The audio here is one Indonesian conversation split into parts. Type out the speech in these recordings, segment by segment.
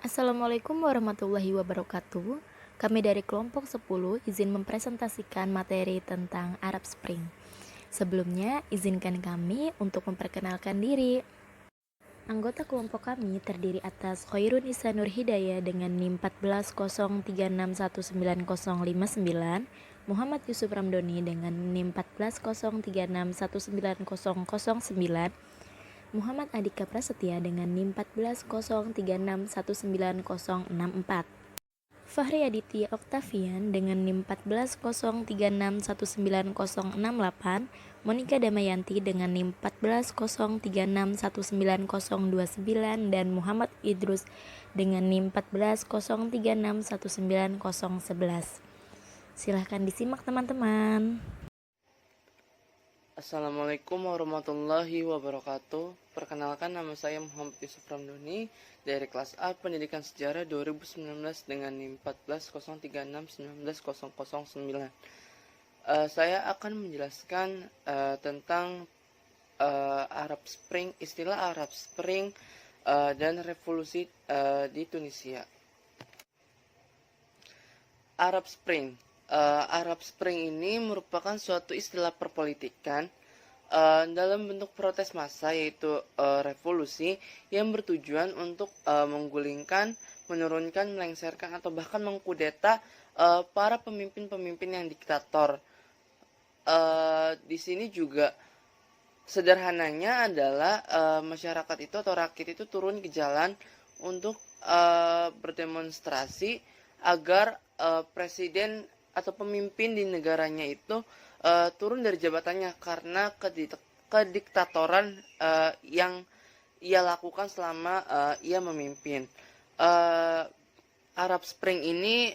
Assalamualaikum warahmatullahi wabarakatuh. Kami dari kelompok 10 izin mempresentasikan materi tentang Arab Spring. Sebelumnya, izinkan kami untuk memperkenalkan diri. Anggota kelompok kami terdiri atas Khairun Isa Nur Hidayah dengan NIM 1403619059, Muhammad Yusuf Ramdoni dengan NIM 1403619009, Muhammad Andika Prasetya dengan NIM 1403619064, Fahri Aditya Oktavian dengan NIM 1403619068, Monika Damayanti dengan NIM 1403619029, dan Muhammad Idrus dengan NIM 1403619011. Silahkan disimak teman-teman. Assalamualaikum warahmatullahi wabarakatuh. Perkenalkan, nama saya Muhammad Yusuf Ramdoni dari kelas A Pendidikan Sejarah 2019 dengan NIM 1403619009. Saya akan menjelaskan tentang Arab Spring, istilah Arab Spring dan revolusi di Tunisia. Arab Spring. Arab Spring ini merupakan suatu istilah perpolitikan dalam bentuk protes massa, yaitu revolusi yang bertujuan untuk menggulingkan, menurunkan, melengsarkan, atau bahkan mengkudeta para pemimpin-pemimpin yang diktator. Di sini juga sederhananya adalah masyarakat itu atau rakyat itu turun ke jalan untuk berdemonstrasi agar presiden atau pemimpin di negaranya itu turun dari jabatannya karena kediktatoran yang ia lakukan selama ia memimpin. Arab Spring ini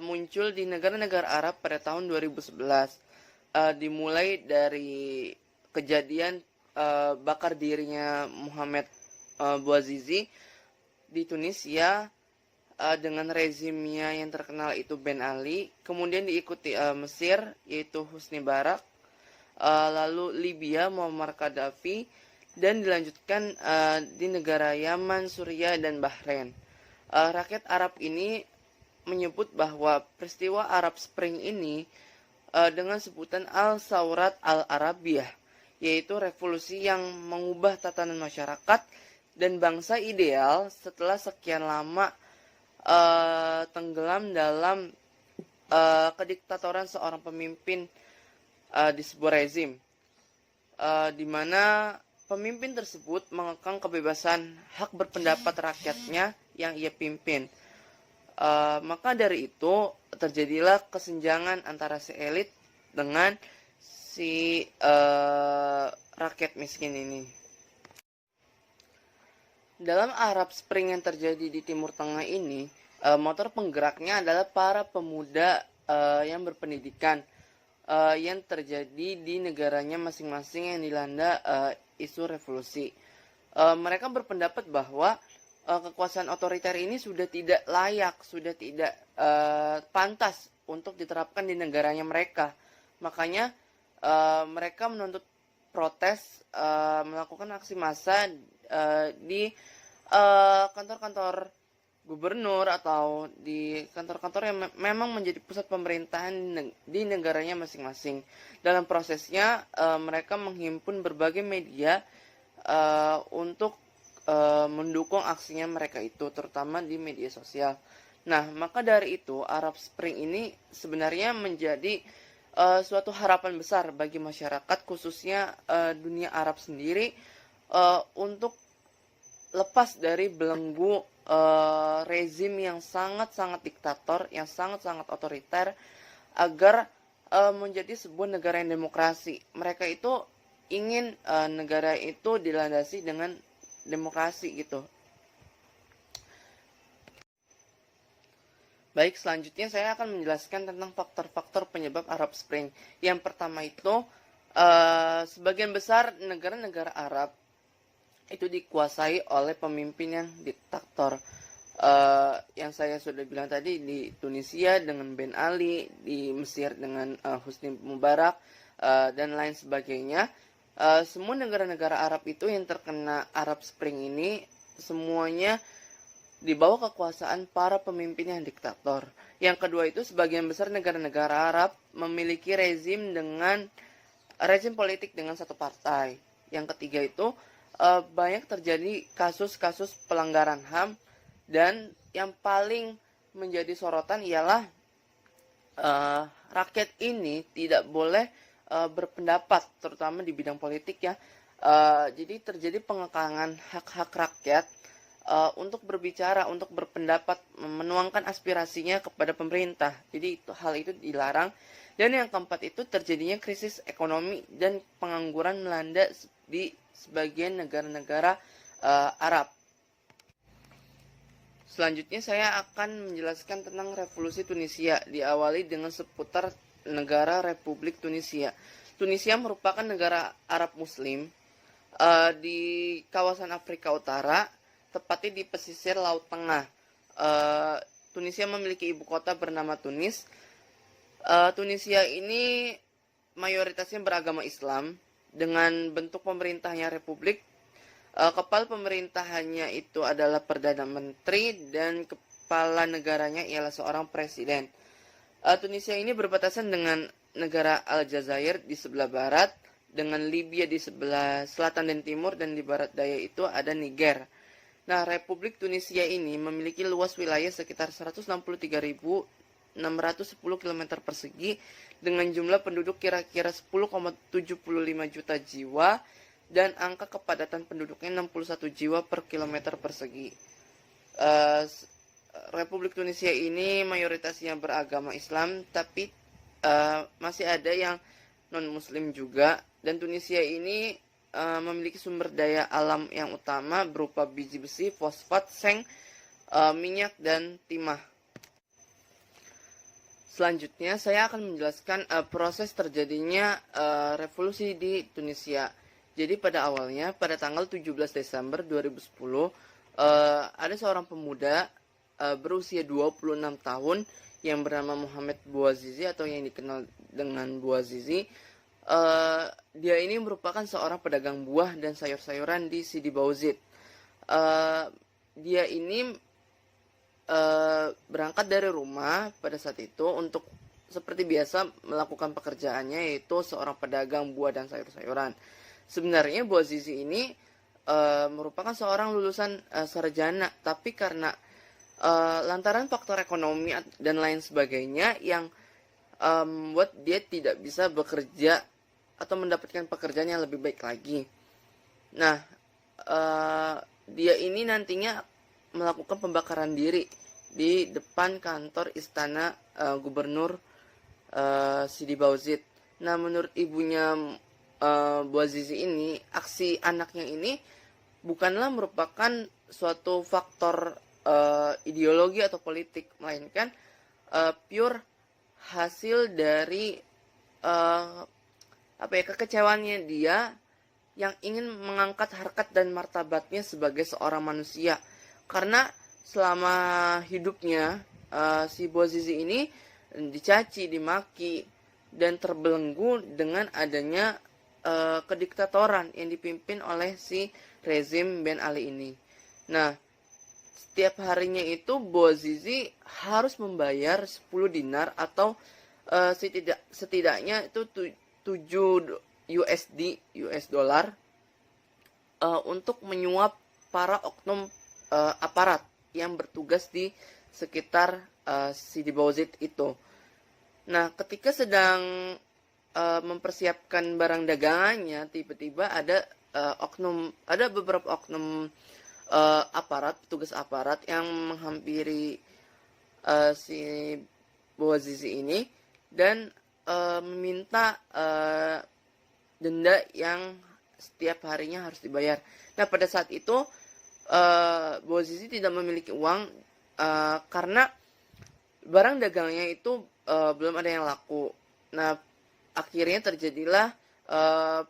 muncul di negara-negara Arab pada tahun 2011, dimulai dari kejadian bakar dirinya Muhammad Bouazizi di Tunisia dengan rezimnya yang terkenal itu Ben Ali, kemudian diikuti Mesir yaitu Husni Mubarak, lalu Libya Muammar Gaddafi, dan dilanjutkan di negara Yaman, Suriah, dan Bahrain. Rakyat Arab ini menyebut bahwa peristiwa Arab Spring ini dengan sebutan Al-Saurat Al-Arabiyah, yaitu revolusi yang mengubah tatanan masyarakat dan bangsa ideal setelah sekian lama tenggelam dalam kediktatoran seorang pemimpin di sebuah rezim, di mana pemimpin tersebut mengekang kebebasan hak berpendapat rakyatnya yang ia pimpin. Maka dari itu terjadilah kesenjangan antara si elit dengan si rakyat miskin ini. Dalam Arab Spring yang terjadi di Timur Tengah ini, motor penggeraknya adalah para pemuda yang berpendidikan yang terjadi di negaranya masing-masing yang dilanda isu revolusi. Mereka berpendapat bahwa kekuasaan otoriter ini sudah tidak layak, sudah tidak pantas untuk diterapkan di negaranya mereka. Makanya mereka menuntut protes, melakukan aksi massa di kantor-kantor gubernur atau di kantor-kantor yang memang menjadi pusat pemerintahan di negaranya masing-masing. Dalam prosesnya mereka menghimpun berbagai media untuk mendukung aksinya mereka itu, terutama di media sosial. Nah, maka dari itu Arab Spring ini sebenarnya menjadi suatu harapan besar bagi masyarakat, khususnya dunia Arab sendiri, untuk lepas dari belenggu rezim yang sangat-sangat diktator, yang sangat-sangat otoriter, agar menjadi sebuah negara yang demokrasi. Mereka itu ingin negara itu dilandasi dengan demokrasi gitu. Baik, selanjutnya saya akan menjelaskan tentang faktor-faktor penyebab Arab Spring. Yang pertama itu, sebagian besar negara-negara Arab itu dikuasai oleh pemimpin yang diktator. Yang saya sudah bilang tadi, di Tunisia dengan Ben Ali, di Mesir dengan Husni Mubarak, dan lain sebagainya. Semua negara-negara Arab itu yang terkena Arab Spring ini semuanya di bawah kekuasaan para pemimpin yang diktator. Yang kedua itu sebagian besar negara-negara Arab memiliki rezim politik dengan satu partai. Yang ketiga itu banyak terjadi kasus-kasus pelanggaran HAM, dan yang paling menjadi sorotan ialah rakyat ini tidak boleh berpendapat, terutama di bidang politik ya. Jadi terjadi pengekangan hak-hak rakyat untuk berbicara, untuk berpendapat, menuangkan aspirasinya kepada pemerintah. Jadi hal itu dilarang. Dan yang keempat itu terjadinya krisis ekonomi dan pengangguran melanda di sebagian negara-negara Arab. Selanjutnya saya akan menjelaskan tentang revolusi Tunisia, diawali dengan seputar negara Republik Tunisia. Tunisia merupakan negara Arab Muslim di kawasan Afrika Utara, tepatnya di pesisir Laut Tengah. Tunisia memiliki ibu kota bernama Tunis. Tunisia ini mayoritasnya beragama Islam, dengan bentuk pemerintahnya republik. Kepala pemerintahannya itu adalah Perdana Menteri dan kepala negaranya ialah seorang presiden. Tunisia ini berbatasan dengan negara Aljazair di sebelah barat, dengan Libya di sebelah selatan dan timur, dan di barat daya itu ada Niger. Nah, Republik Tunisia ini memiliki luas wilayah sekitar 163.610 km persegi dengan jumlah penduduk kira-kira 10,75 juta jiwa dan angka kepadatan penduduknya 61 jiwa per kilometer persegi. Republik Tunisia ini mayoritasnya beragama Islam, tapi masih ada yang non-Muslim juga. Dan Tunisia ini memiliki sumber daya alam yang utama berupa biji besi, fosfat, seng, minyak, dan timah. Selanjutnya saya akan menjelaskan proses terjadinya revolusi di Tunisia. Jadi pada awalnya, pada tanggal 17 Desember 2010, ada seorang pemuda berusia 26 tahun yang bernama Mohamed Bouazizi atau yang dikenal dengan Bouazizi. Dia ini merupakan seorang pedagang buah dan sayur-sayuran di Sidi Bouzid. Dia ini berangkat dari rumah pada saat itu untuk seperti biasa melakukan pekerjaannya, yaitu seorang pedagang buah dan sayur-sayuran. Sebenarnya Bouazizi ini merupakan seorang lulusan sarjana, tapi karena lantaran faktor ekonomi dan lain sebagainya yang membuat dia tidak bisa bekerja atau mendapatkan pekerjaan yang lebih baik lagi. Nah, dia ini nantinya melakukan pembakaran diri di depan kantor istana gubernur Sidi Bouzid. Nah, menurut ibunya Bouazizi ini, aksi anaknya ini bukanlah merupakan suatu faktor ideologi atau politik, melainkan pure hasil dari kekecewaannya dia yang ingin mengangkat harkat dan martabatnya sebagai seorang manusia. Karena selama hidupnya si Bouazizi ini dicaci, dimaki, dan terbelenggu dengan adanya kediktatoran yang dipimpin oleh si rezim Ben Ali ini. Nah, setiap harinya itu Bouazizi harus membayar 10 dinar atau setidaknya itu 7 US dollar untuk menyuap para oknum aparat yang bertugas di sekitar Sidi Bouzid itu. Nah, ketika sedang mempersiapkan barang dagangannya, tiba-tiba ada beberapa oknum petugas aparat yang menghampiri si Bouazizi ini dan meminta denda yang setiap harinya harus dibayar. Nah, pada saat itu Bouazizi tidak memiliki uang karena barang dagangnya itu belum ada yang laku. Nah, akhirnya terjadilah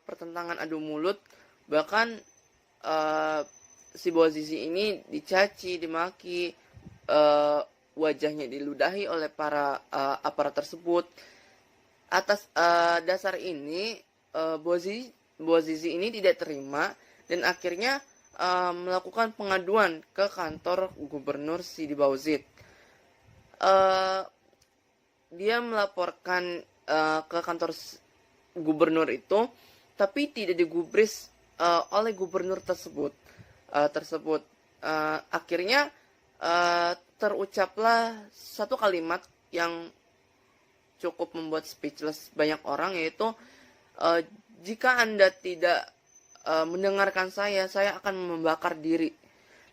pertentangan adu mulut. Bahkan si Bouazizi ini dicaci, dimaki, wajahnya diludahi oleh para aparat tersebut. Atas dasar ini Bouazizi ini tidak terima dan akhirnya melakukan pengaduan ke kantor Gubernur Sidi Bouzid. Eh, dia melaporkan ke kantor gubernur itu, tapi tidak digubris oleh gubernur tersebut. Akhirnya terucaplah satu kalimat yang cukup membuat speechless banyak orang, yaitu jika Anda tidak mendengarkan saya akan membakar diri.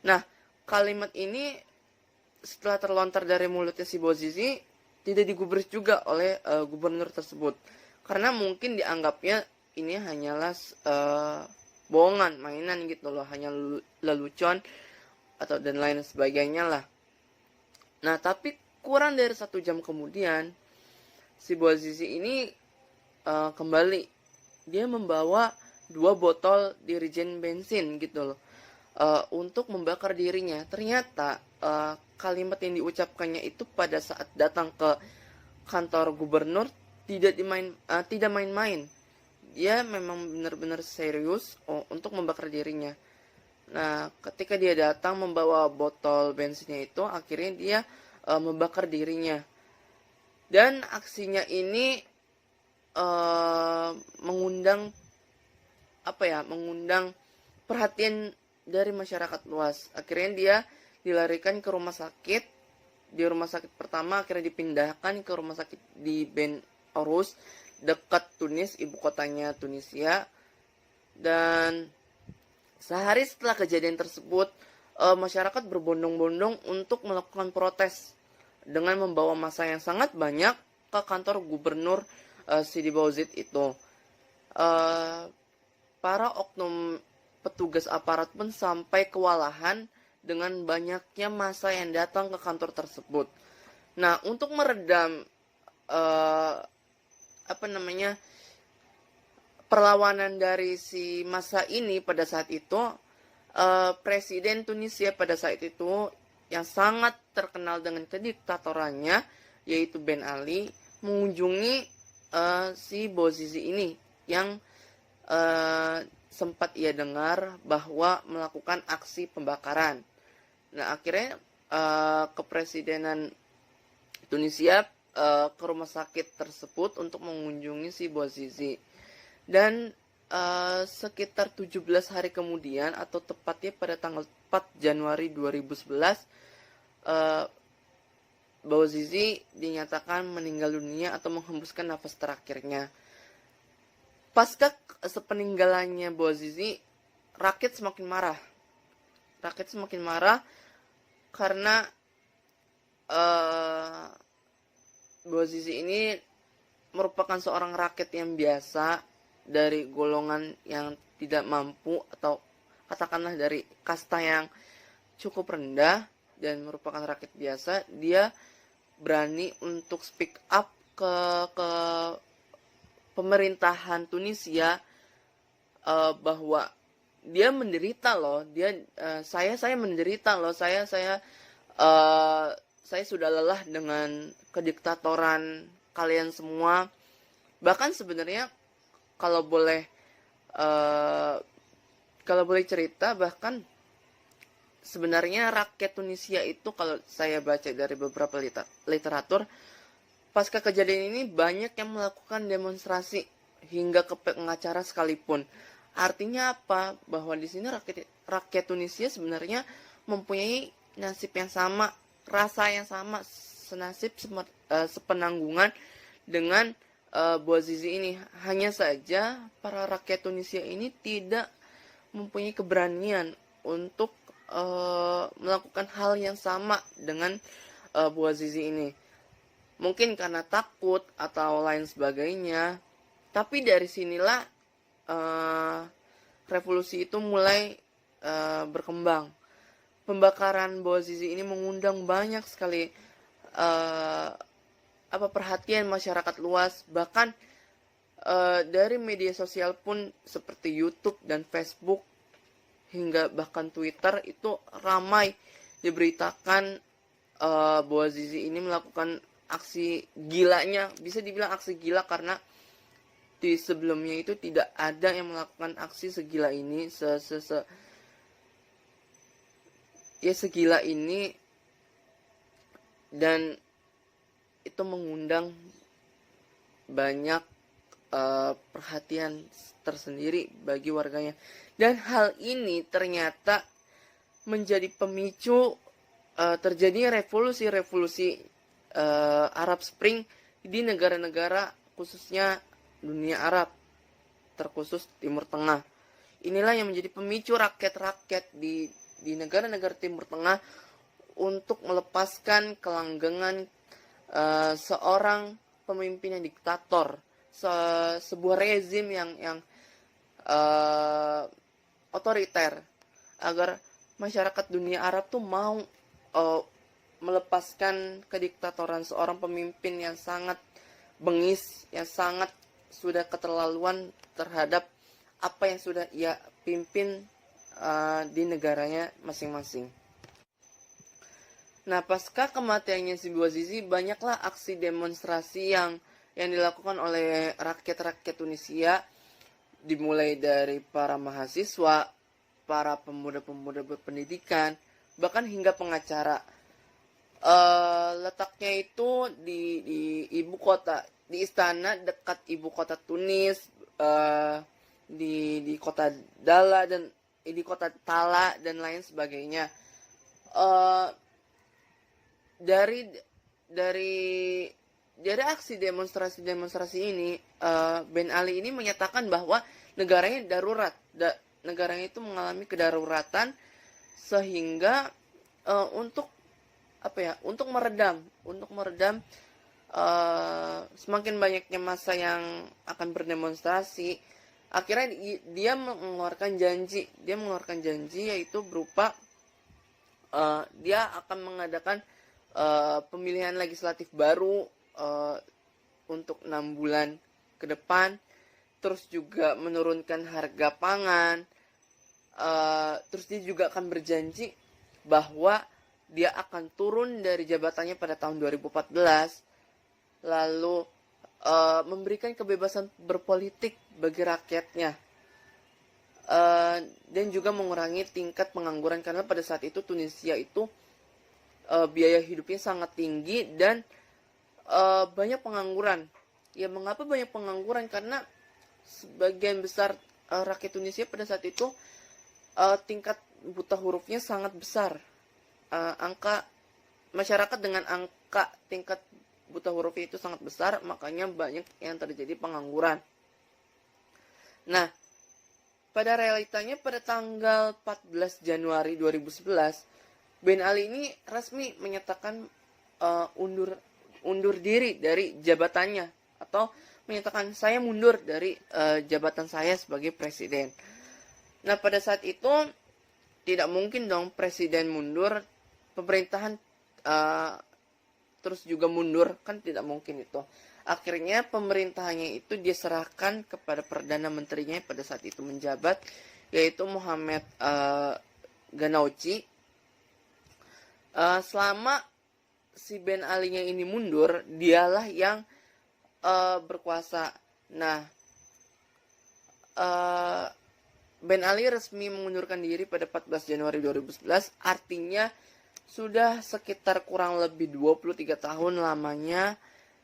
Nah, kalimat ini setelah terlontar dari mulutnya si Bozizi tidak digubris juga oleh gubernur tersebut, karena mungkin dianggapnya ini hanyalah bohongan, mainan gitu loh, hanya lelucon atau dan lain sebagainya lah. Nah, tapi kurang dari 1 jam kemudian si Bozizi ini kembali. Dia membawa 2 botol dirijen bensin gitu loh, untuk membakar dirinya. Ternyata kalimat yang diucapkannya itu pada saat datang ke kantor gubernur tidak main-main. Dia memang benar-benar serius untuk membakar dirinya. Nah, ketika dia datang membawa botol bensinnya itu, akhirnya dia membakar dirinya. Dan aksinya ini mengundang perhatian dari masyarakat luas. Akhirnya dia dilarikan ke rumah sakit. Di rumah sakit pertama akhirnya dipindahkan ke rumah sakit di Ben Arous, dekat Tunis, ibu kotanya Tunisia. Dan sehari setelah kejadian tersebut, masyarakat berbondong-bondong untuk melakukan protes dengan membawa massa yang sangat banyak ke kantor gubernur Sidi Bouzid itu. Para oknum petugas aparat pun sampai kewalahan dengan banyaknya massa yang datang ke kantor tersebut. Nah, untuk meredam perlawanan dari si massa ini pada saat itu, Presiden Tunisia pada saat itu yang sangat terkenal dengan kediktatorannya, yaitu Ben Ali, mengunjungi si Bozizi ini yang sempat ia dengar bahwa melakukan aksi pembakaran. Nah, akhirnya kepresidenan Tunisia ke rumah sakit tersebut untuk mengunjungi si Bozizi. Dan sekitar 17 hari kemudian, atau tepatnya pada tanggal 4 Januari 2011, Bozizi dinyatakan meninggal dunia atau menghembuskan nafas terakhirnya. Pasca sepeninggalannya Bozizi, rakyat semakin marah karena Bozizi ini merupakan seorang rakyat yang biasa, dari golongan yang tidak mampu, atau katakanlah dari kasta yang cukup rendah, dan merupakan rakyat biasa. Dia berani untuk speak up ke pemerintahan Tunisia, bahwa dia menderita loh, saya menderita loh, saya sudah lelah dengan kediktatoran kalian semua. Bahkan sebenarnya kalau boleh cerita, bahkan sebenarnya rakyat Tunisia itu, kalau saya baca dari beberapa literatur, pasca kejadian ini banyak yang melakukan demonstrasi hingga ke pengacara sekalipun. Artinya apa? Bahwa di sini rakyat Tunisia sebenarnya mempunyai nasib yang sama, rasa yang sama, senasib, sepenanggungan dengan Bozizi ini. Hanya saja para rakyat Tunisia ini tidak mempunyai keberanian untuk melakukan hal yang sama dengan Bozizi ini. Mungkin karena takut atau lain sebagainya. Tapi dari sinilah revolusi itu mulai berkembang. Pembakaran Bozizi ini mengundang banyak sekali perhatian masyarakat luas. Bahkan dari media sosial pun seperti YouTube dan Facebook, hingga bahkan Twitter, itu ramai diberitakan Bozizi ini melakukan aksi gilanya. Bisa dibilang aksi gila karena di sebelumnya itu tidak ada yang melakukan aksi segila ini, ya segila ini, dan itu mengundang banyak perhatian tersendiri bagi warganya. Dan hal ini ternyata menjadi pemicu terjadinya revolusi Arab Spring di negara-negara khususnya dunia Arab, terkhusus Timur Tengah. Inilah yang menjadi pemicu rakyat-rakyat di negara-negara Timur Tengah untuk melepaskan kelanggengan seorang pemimpin yang diktator, sebuah rezim yang otoriter, agar masyarakat dunia Arab tuh mau melepaskan kediktatoran seorang pemimpin yang sangat bengis, yang sangat sudah keterlaluan terhadap apa yang sudah ia pimpin di negaranya masing-masing. Nah, pasca kematiannya si Bouazizi, banyaklah aksi demonstrasi yang dilakukan oleh rakyat-rakyat Tunisia, dimulai dari para mahasiswa, para pemuda-pemuda berpendidikan, bahkan hingga pengacara. Letaknya itu di ibu kota, di istana dekat ibu kota Tunis, di kota Dala dan di kota Tala dan lain sebagainya. Dari aksi demonstrasi ini, Ben Ali ini menyatakan bahwa negaranya darurat, negaranya itu mengalami kedaruratan, sehingga untuk meredam semakin banyaknya massa yang akan berdemonstrasi. Akhirnya dia mengeluarkan janji yaitu berupa dia akan mengadakan pemilihan legislatif baru untuk 6 bulan ke depan, terus juga menurunkan harga pangan, terus dia juga akan berjanji bahwa dia akan turun dari jabatannya pada tahun 2014, lalu memberikan kebebasan berpolitik bagi rakyatnya, dan juga mengurangi tingkat pengangguran, karena pada saat itu Tunisia itu biaya hidupnya sangat tinggi dan banyak pengangguran. Ya, mengapa banyak pengangguran? Karena sebagian besar rakyat Tunisia pada saat itu tingkat buta hurufnya sangat besar. Angka masyarakat dengan angka tingkat buta hurufnya itu sangat besar, makanya banyak yang terjadi pengangguran. Nah, pada realitanya pada tanggal 14 Januari 2011, Ben Ali ini resmi menyatakan undur diri dari jabatannya, atau menyatakan saya mundur dari jabatan saya sebagai presiden. Nah, pada saat itu tidak mungkin dong presiden mundur, pemerintahan terus juga mundur, kan tidak mungkin itu. Akhirnya pemerintahannya itu diserahkan kepada perdana menterinya pada saat itu menjabat, yaitu Mohamed Ghannouchi. Selama si Ben Ali-nya ini mundur, dialah yang berkuasa. Nah, Ben Ali resmi mengundurkan diri pada 14 Januari 2011, artinya sudah sekitar kurang lebih 23 tahun lamanya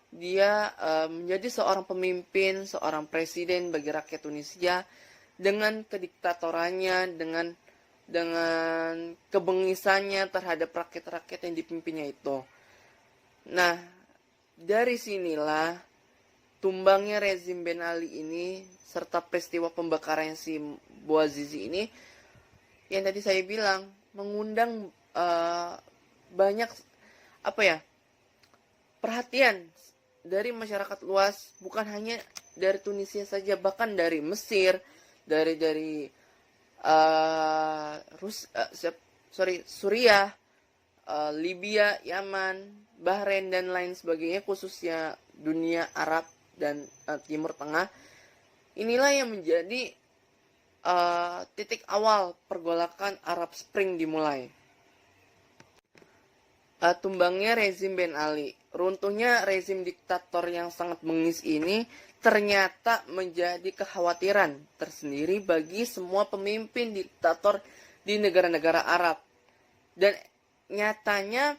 dia menjadi seorang pemimpin, seorang presiden bagi rakyat Tunisia, dengan kediktatorannya, dengan kebengisannya terhadap rakyat-rakyat yang dipimpinnya itu. Nah, dari sinilah tumbangnya rezim Ben Ali ini, serta peristiwa pembakaran si Bouazizi ini, yang tadi saya bilang, mengundang banyak perhatian dari masyarakat luas, bukan hanya dari Tunisia saja, bahkan dari Mesir, dari Suriah, Libya, Yaman, Bahrain dan lain sebagainya, khususnya dunia Arab dan Timur Tengah. Inilah yang menjadi titik awal pergolakan Arab Spring dimulai. Tumbangnya rezim Ben Ali, runtuhnya rezim diktator yang sangat bengis ini ternyata menjadi kekhawatiran tersendiri bagi semua pemimpin diktator di negara-negara Arab. Dan nyatanya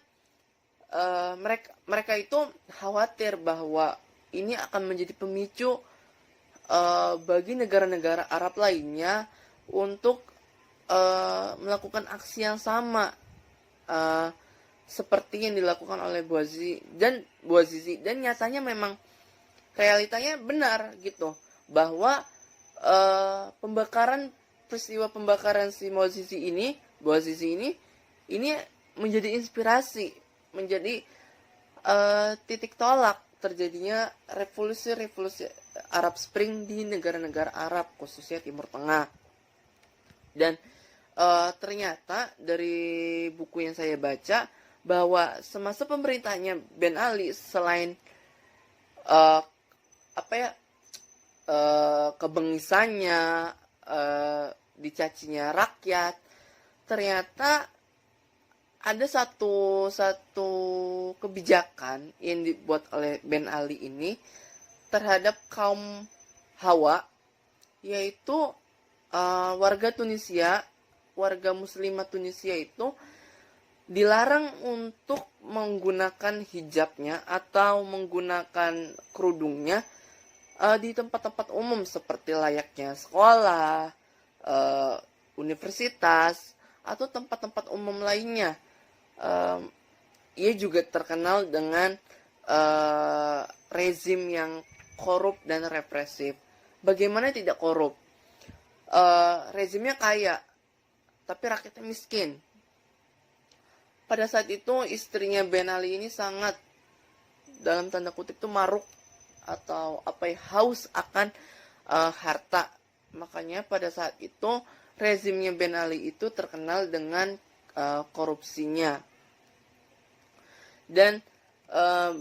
mereka mereka itu khawatir bahwa ini akan menjadi pemicu bagi negara-negara Arab lainnya untuk melakukan aksi yang sama eh, seperti yang dilakukan oleh Bouazizi dan nyatanya memang realitanya benar gitu bahwa peristiwa pembakaran si Bouazizi ini menjadi inspirasi, menjadi titik tolak terjadinya revolusi Arab Spring di negara-negara Arab, khususnya Timur Tengah. Dan ternyata dari buku yang saya baca bahwa semasa pemerintahnya Ben Ali, selain uh, apa ya kebengisannya, dicacinya rakyat, ternyata ada satu kebijakan yang dibuat oleh Ben Ali ini terhadap kaum Hawa, yaitu warga Tunisia, warga muslimah Tunisia itu dilarang untuk menggunakan hijabnya atau menggunakan kerudungnya di tempat-tempat umum seperti layaknya sekolah, universitas, atau tempat-tempat umum lainnya. Ia juga terkenal dengan rezim yang korup dan represif. Bagaimana tidak korup? Rezimnya kaya, tapi rakyatnya miskin. Pada saat itu istrinya Ben Ali ini sangat dalam tanda kutip itu maruk atau haus akan harta. Makanya pada saat itu rezimnya Ben Ali itu terkenal dengan korupsinya. Dan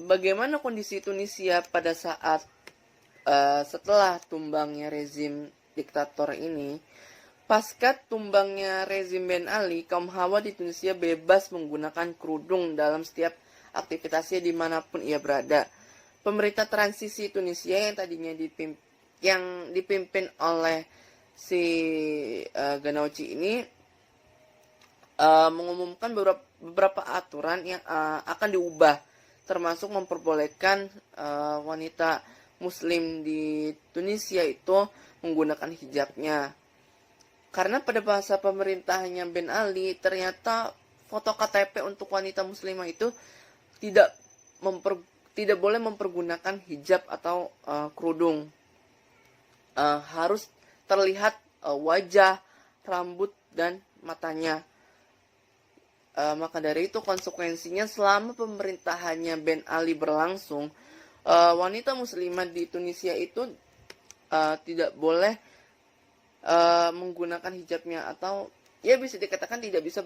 bagaimana kondisi Tunisia pada saat setelah tumbangnya rezim diktator ini? Pasca tumbangnya rezim Ben Ali, kaum Hawa di Tunisia bebas menggunakan kerudung dalam setiap aktivitasnya dimanapun ia berada. Pemerintah transisi Tunisia yang dipimpin oleh si Ghanouchi ini mengumumkan beberapa aturan yang akan diubah, termasuk memperbolehkan wanita muslim di Tunisia itu menggunakan hijabnya. Karena pada masa pemerintahannya Ben Ali, ternyata foto KTP untuk wanita muslimah itu tidak tidak boleh mempergunakan hijab atau kerudung. Harus terlihat wajah, rambut, dan matanya. Maka dari itu konsekuensinya selama pemerintahannya Ben Ali berlangsung, wanita muslimah di Tunisia itu tidak boleh menggunakan hijabnya, atau ya bisa dikatakan tidak bisa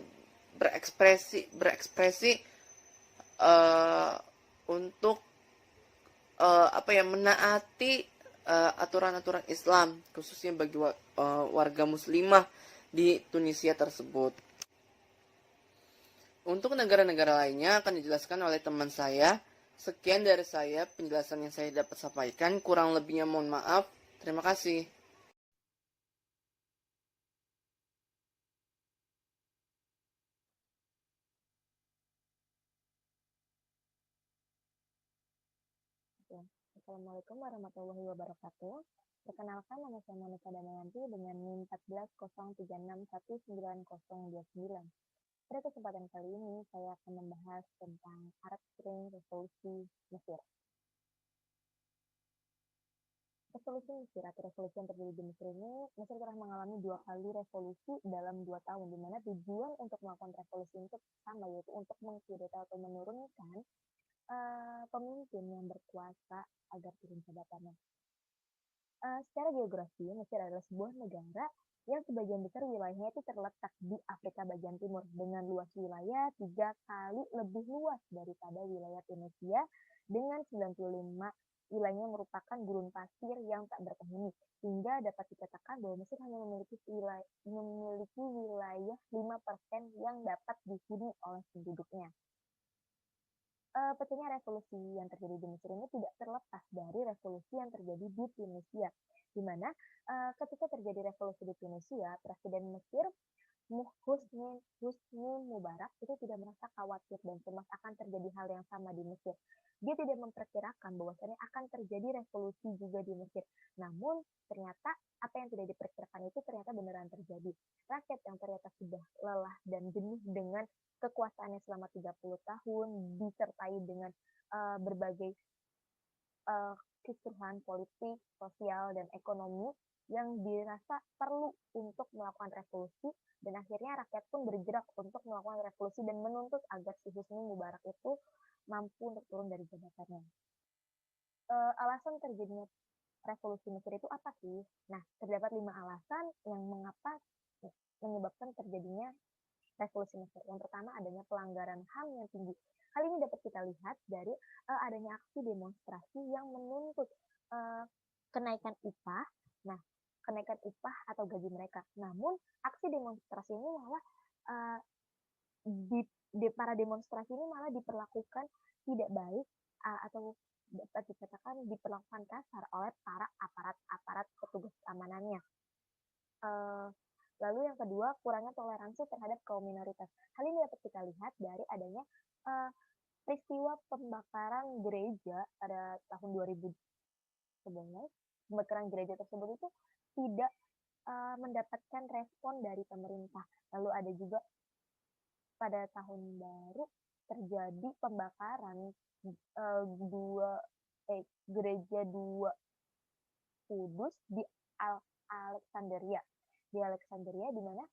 berekspresi untuk menaati aturan-aturan Islam, khususnya bagi warga muslimah di Tunisia tersebut. Untuk negara-negara lainnya akan dijelaskan oleh teman saya. Sekian dari saya penjelasan yang saya dapat sampaikan, kurang lebihnya mohon maaf. Terima kasih. Assalamualaikum warahmatullahi wabarakatuh. Perkenalkan, nama saya Monica Damayanti dengan NIM 1403619029. Pada kesempatan kali ini, saya akan membahas tentang Arab Spring Revolusi Mesir. Revolusi Mesir atau revolusi yang terjadi di Mesir ini, Mesir telah mengalami 2 kali revolusi dalam 2 tahun, di mana tujuan untuk melakukan revolusi itu sama, yaitu untuk mengkudeta atau menurunkan pemimpin yang berkuasa agar turun jabatannya. Secara geografi, Mesir adalah sebuah negara yang sebagian besar wilayahnya itu terletak di Afrika bagian timur dengan luas wilayah 3 kali lebih luas daripada wilayah Tunisia dengan 95 wilayahnya merupakan gurun pasir yang tak berpenghuni, hingga dapat dikatakan bahwa Mesir hanya memiliki wilayah 5% yang dapat dihuni oleh penduduknya. Pecahnya revolusi yang terjadi di Mesir ini tidak terlepas dari revolusi yang terjadi di Tunisia, di mana ketika terjadi revolusi di Tunisia, Presiden Mesir Husni Mubarak itu tidak merasa khawatir dan cemas akan terjadi hal yang sama di Mesir. Dia tidak memperkirakan bahwasannya akan terjadi revolusi juga di Mesir. Namun ternyata apa yang tidak diperkirakan itu ternyata beneran terjadi. Rakyat yang ternyata sudah lelah dan jenuh dengan kekuasaannya selama 30 tahun disertai dengan berbagai uh, kisruhan politik, sosial, dan ekonomi yang dirasa perlu untuk melakukan revolusi dan akhirnya rakyat pun bergerak untuk melakukan revolusi dan menuntut agar si Husni Mubarak itu mampu untuk turun dari jabatannya. Alasan terjadinya revolusi Mesir itu apa sih? Nah, terdapat 5 alasan yang mengapa menyebabkan terjadinya revolusi Mesir. Yang pertama adanya pelanggaran HAM yang tinggi. Hal ini dapat kita lihat dari adanya aksi demonstrasi yang menuntut uh, kenaikan upah. Nah, kenaikan upah atau gaji mereka. Namun aksi demonstrasi ini malah uh, para demonstrasi ini malah diperlakukan tidak baik atau dapat dikatakan diperlakukan kasar oleh para aparat-aparat petugas keamanannya. Lalu yang kedua, kurangnya toleransi terhadap kaum minoritas. Hal ini dapat kita lihat dari adanya peristiwa pembakaran gereja pada tahun 2011. Pembakaran gereja tersebut itu tidak mendapatkan respon dari pemerintah. Lalu ada juga pada tahun baru terjadi pembakaran gereja dua Kudus di Alexandria di mana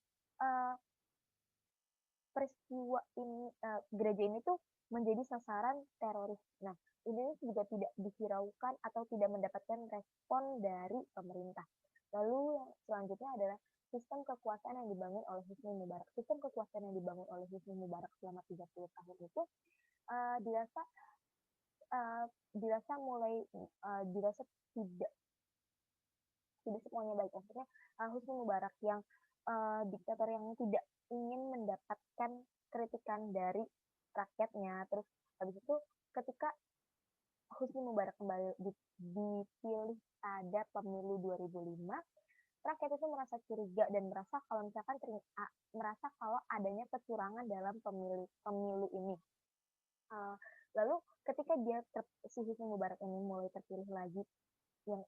peristiwa ini gereja ini tuh menjadi sasaran teroris. Nah, ini juga tidak dihiraukan atau tidak mendapatkan respon dari pemerintah. Lalu yang selanjutnya adalah sistem kekuasaan yang dibangun oleh Husni Mubarak. Sistem kekuasaan yang dibangun oleh Husni Mubarak selama 30 tahun itu dirasa dirasa tidak semuanya baik. Maksudnya Husni Mubarak yang diktator yang tidak ingin mendapatkan kritikan dari rakyatnya. Terus habis itu ketika Husni Mubarak kembali dipilih pada pemilu 2005, rakyat itu merasa curiga dan merasa kalau misalkan merasa kalau adanya kecurangan dalam pemilu ini. Lalu ketika si Husni Mubarak ini mulai terpilih lagi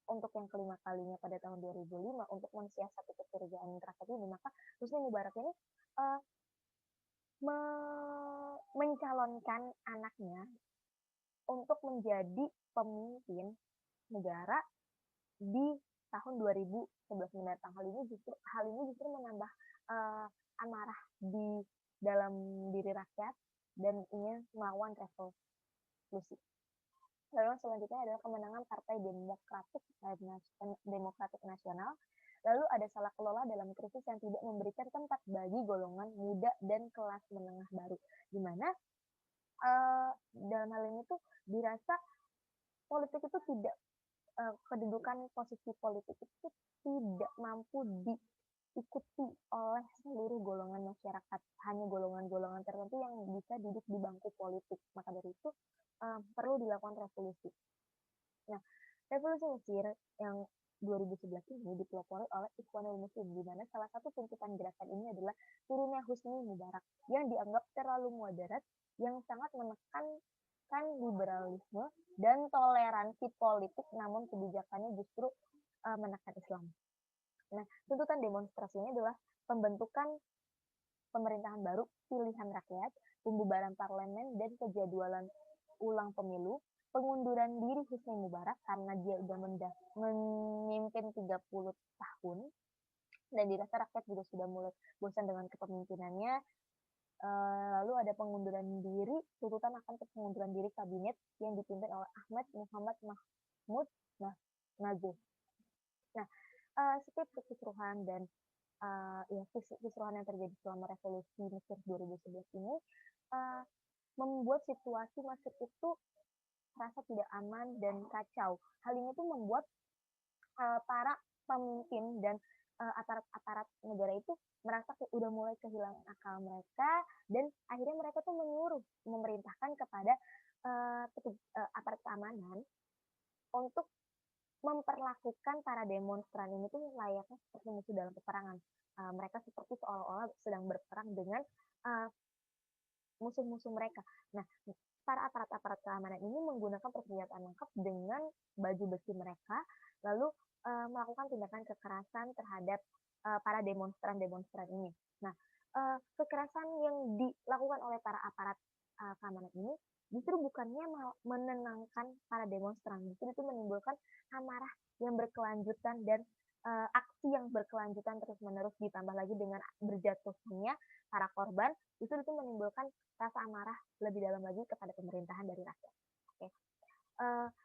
untuk yang kelima kalinya pada tahun 2005 untuk mensiasati kecurigaan rakyat ini, maka Husni Mubarak ini mencalonkan anaknya untuk menjadi pemimpin negara di tahun 2011 mendatang. Hal ini justru menambah amarah di dalam diri rakyat dan ingin melawan revolusi. Lalu selanjutnya adalah kemenangan Partai Demokratik Nasional. Lalu ada salah kelola dalam krisis yang tidak memberikan tempat bagi golongan muda dan kelas menengah baru. Di mana dalam hal ini tuh dirasa politik itu tidak kedudukan posisi politik itu tidak mampu diikuti oleh seluruh golongan masyarakat, hanya golongan-golongan tertentu yang bisa duduk di bangku politik. Maka dari itu perlu dilakukan revolusi. Nah, revolusi Mesir yang 2011 ini dipelopori oleh Ikhwanul Muslim, di mana salah satu tuntutan gerakan ini adalah turunnya Husni Mubarak yang dianggap terlalu moderat, yang sangat menekankan liberalisme dan toleransi politik, namun kebijakannya justru menekan Islam. Nah, tuntutan demonstrasi ini adalah pembentukan pemerintahan baru, pilihan rakyat, pembubaran parlemen, dan penjadwalan ulang pemilu, pengunduran diri Husni Mubarak karena dia sudah memimpin 30 tahun dan dirasa rakyat juga sudah mulai bosan dengan kepemimpinannya. Lalu ada pengunduran diri, tuntutan akan pengunduran diri kabinet yang dipimpin oleh Ahmad Muhammad Mahmud Nazif. Nah, setiap kekisruhan dan kisruhan yang terjadi selama revolusi Mesir 2011 ini membuat situasi Mesir itu rasa tidak aman dan kacau. Hal ini tuh membuat para pemimpin dan aparat-aparat negara itu merasa udah mulai kehilangan akal mereka dan akhirnya mereka tuh memerintahkan kepada aparat keamanan untuk memperlakukan para demonstran ini tuh layaknya seperti musuh-musuh dalam peperangan. Mereka seperti seolah-olah sedang berperang dengan uh, musuh-musuh mereka. Nah, para aparat-aparat keamanan ini menggunakan persenjataan lengkap dengan baju besi mereka, lalu melakukan tindakan kekerasan terhadap para demonstran-demonstran ini. Nah, kekerasan yang dilakukan oleh para aparat keamanan ini justru bukannya menenangkan para demonstran, justru itu menimbulkan amarah yang berkelanjutan dan aksi yang berkelanjutan terus-menerus, ditambah lagi dengan berjatuhnya para korban, justru itu menimbulkan rasa amarah lebih dalam lagi kepada pemerintahan dari rakyat. Oke.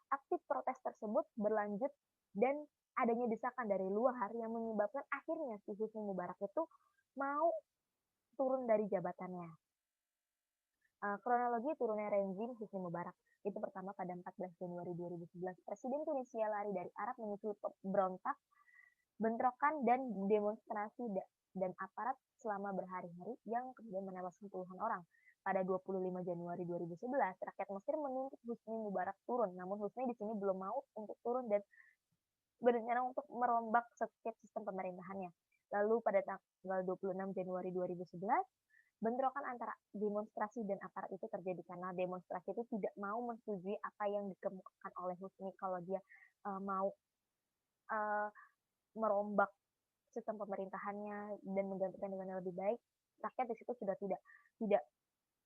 Aksi protes tersebut berlanjut dan adanya desakan dari luar yang menyebabkan akhirnya si Husni Mubarak itu mau turun dari jabatannya. Kronologi turunnya rezim Husni Mubarak itu pertama pada 14 Januari 2011, Presiden Tunisia lari dari Arab menyusul berontak, bentrokan dan demonstrasi dan aparat selama berhari-hari yang kemudian menewaskan puluhan orang. Pada 25 Januari 2011, rakyat Mesir menuntut Husni Mubarak turun, namun Husni di sini belum mau untuk turun dan berencana untuk merombak setiap sistem pemerintahannya. Lalu pada tanggal 26 Januari 2011, bentrokan antara demonstrasi dan aparat itu terjadi karena demonstrasi itu tidak mau menyetujui apa yang dikemukakan oleh Husni kalau dia mau merombak sistem pemerintahannya dan menggantikan dengan yang lebih baik. Rakyat di situ sudah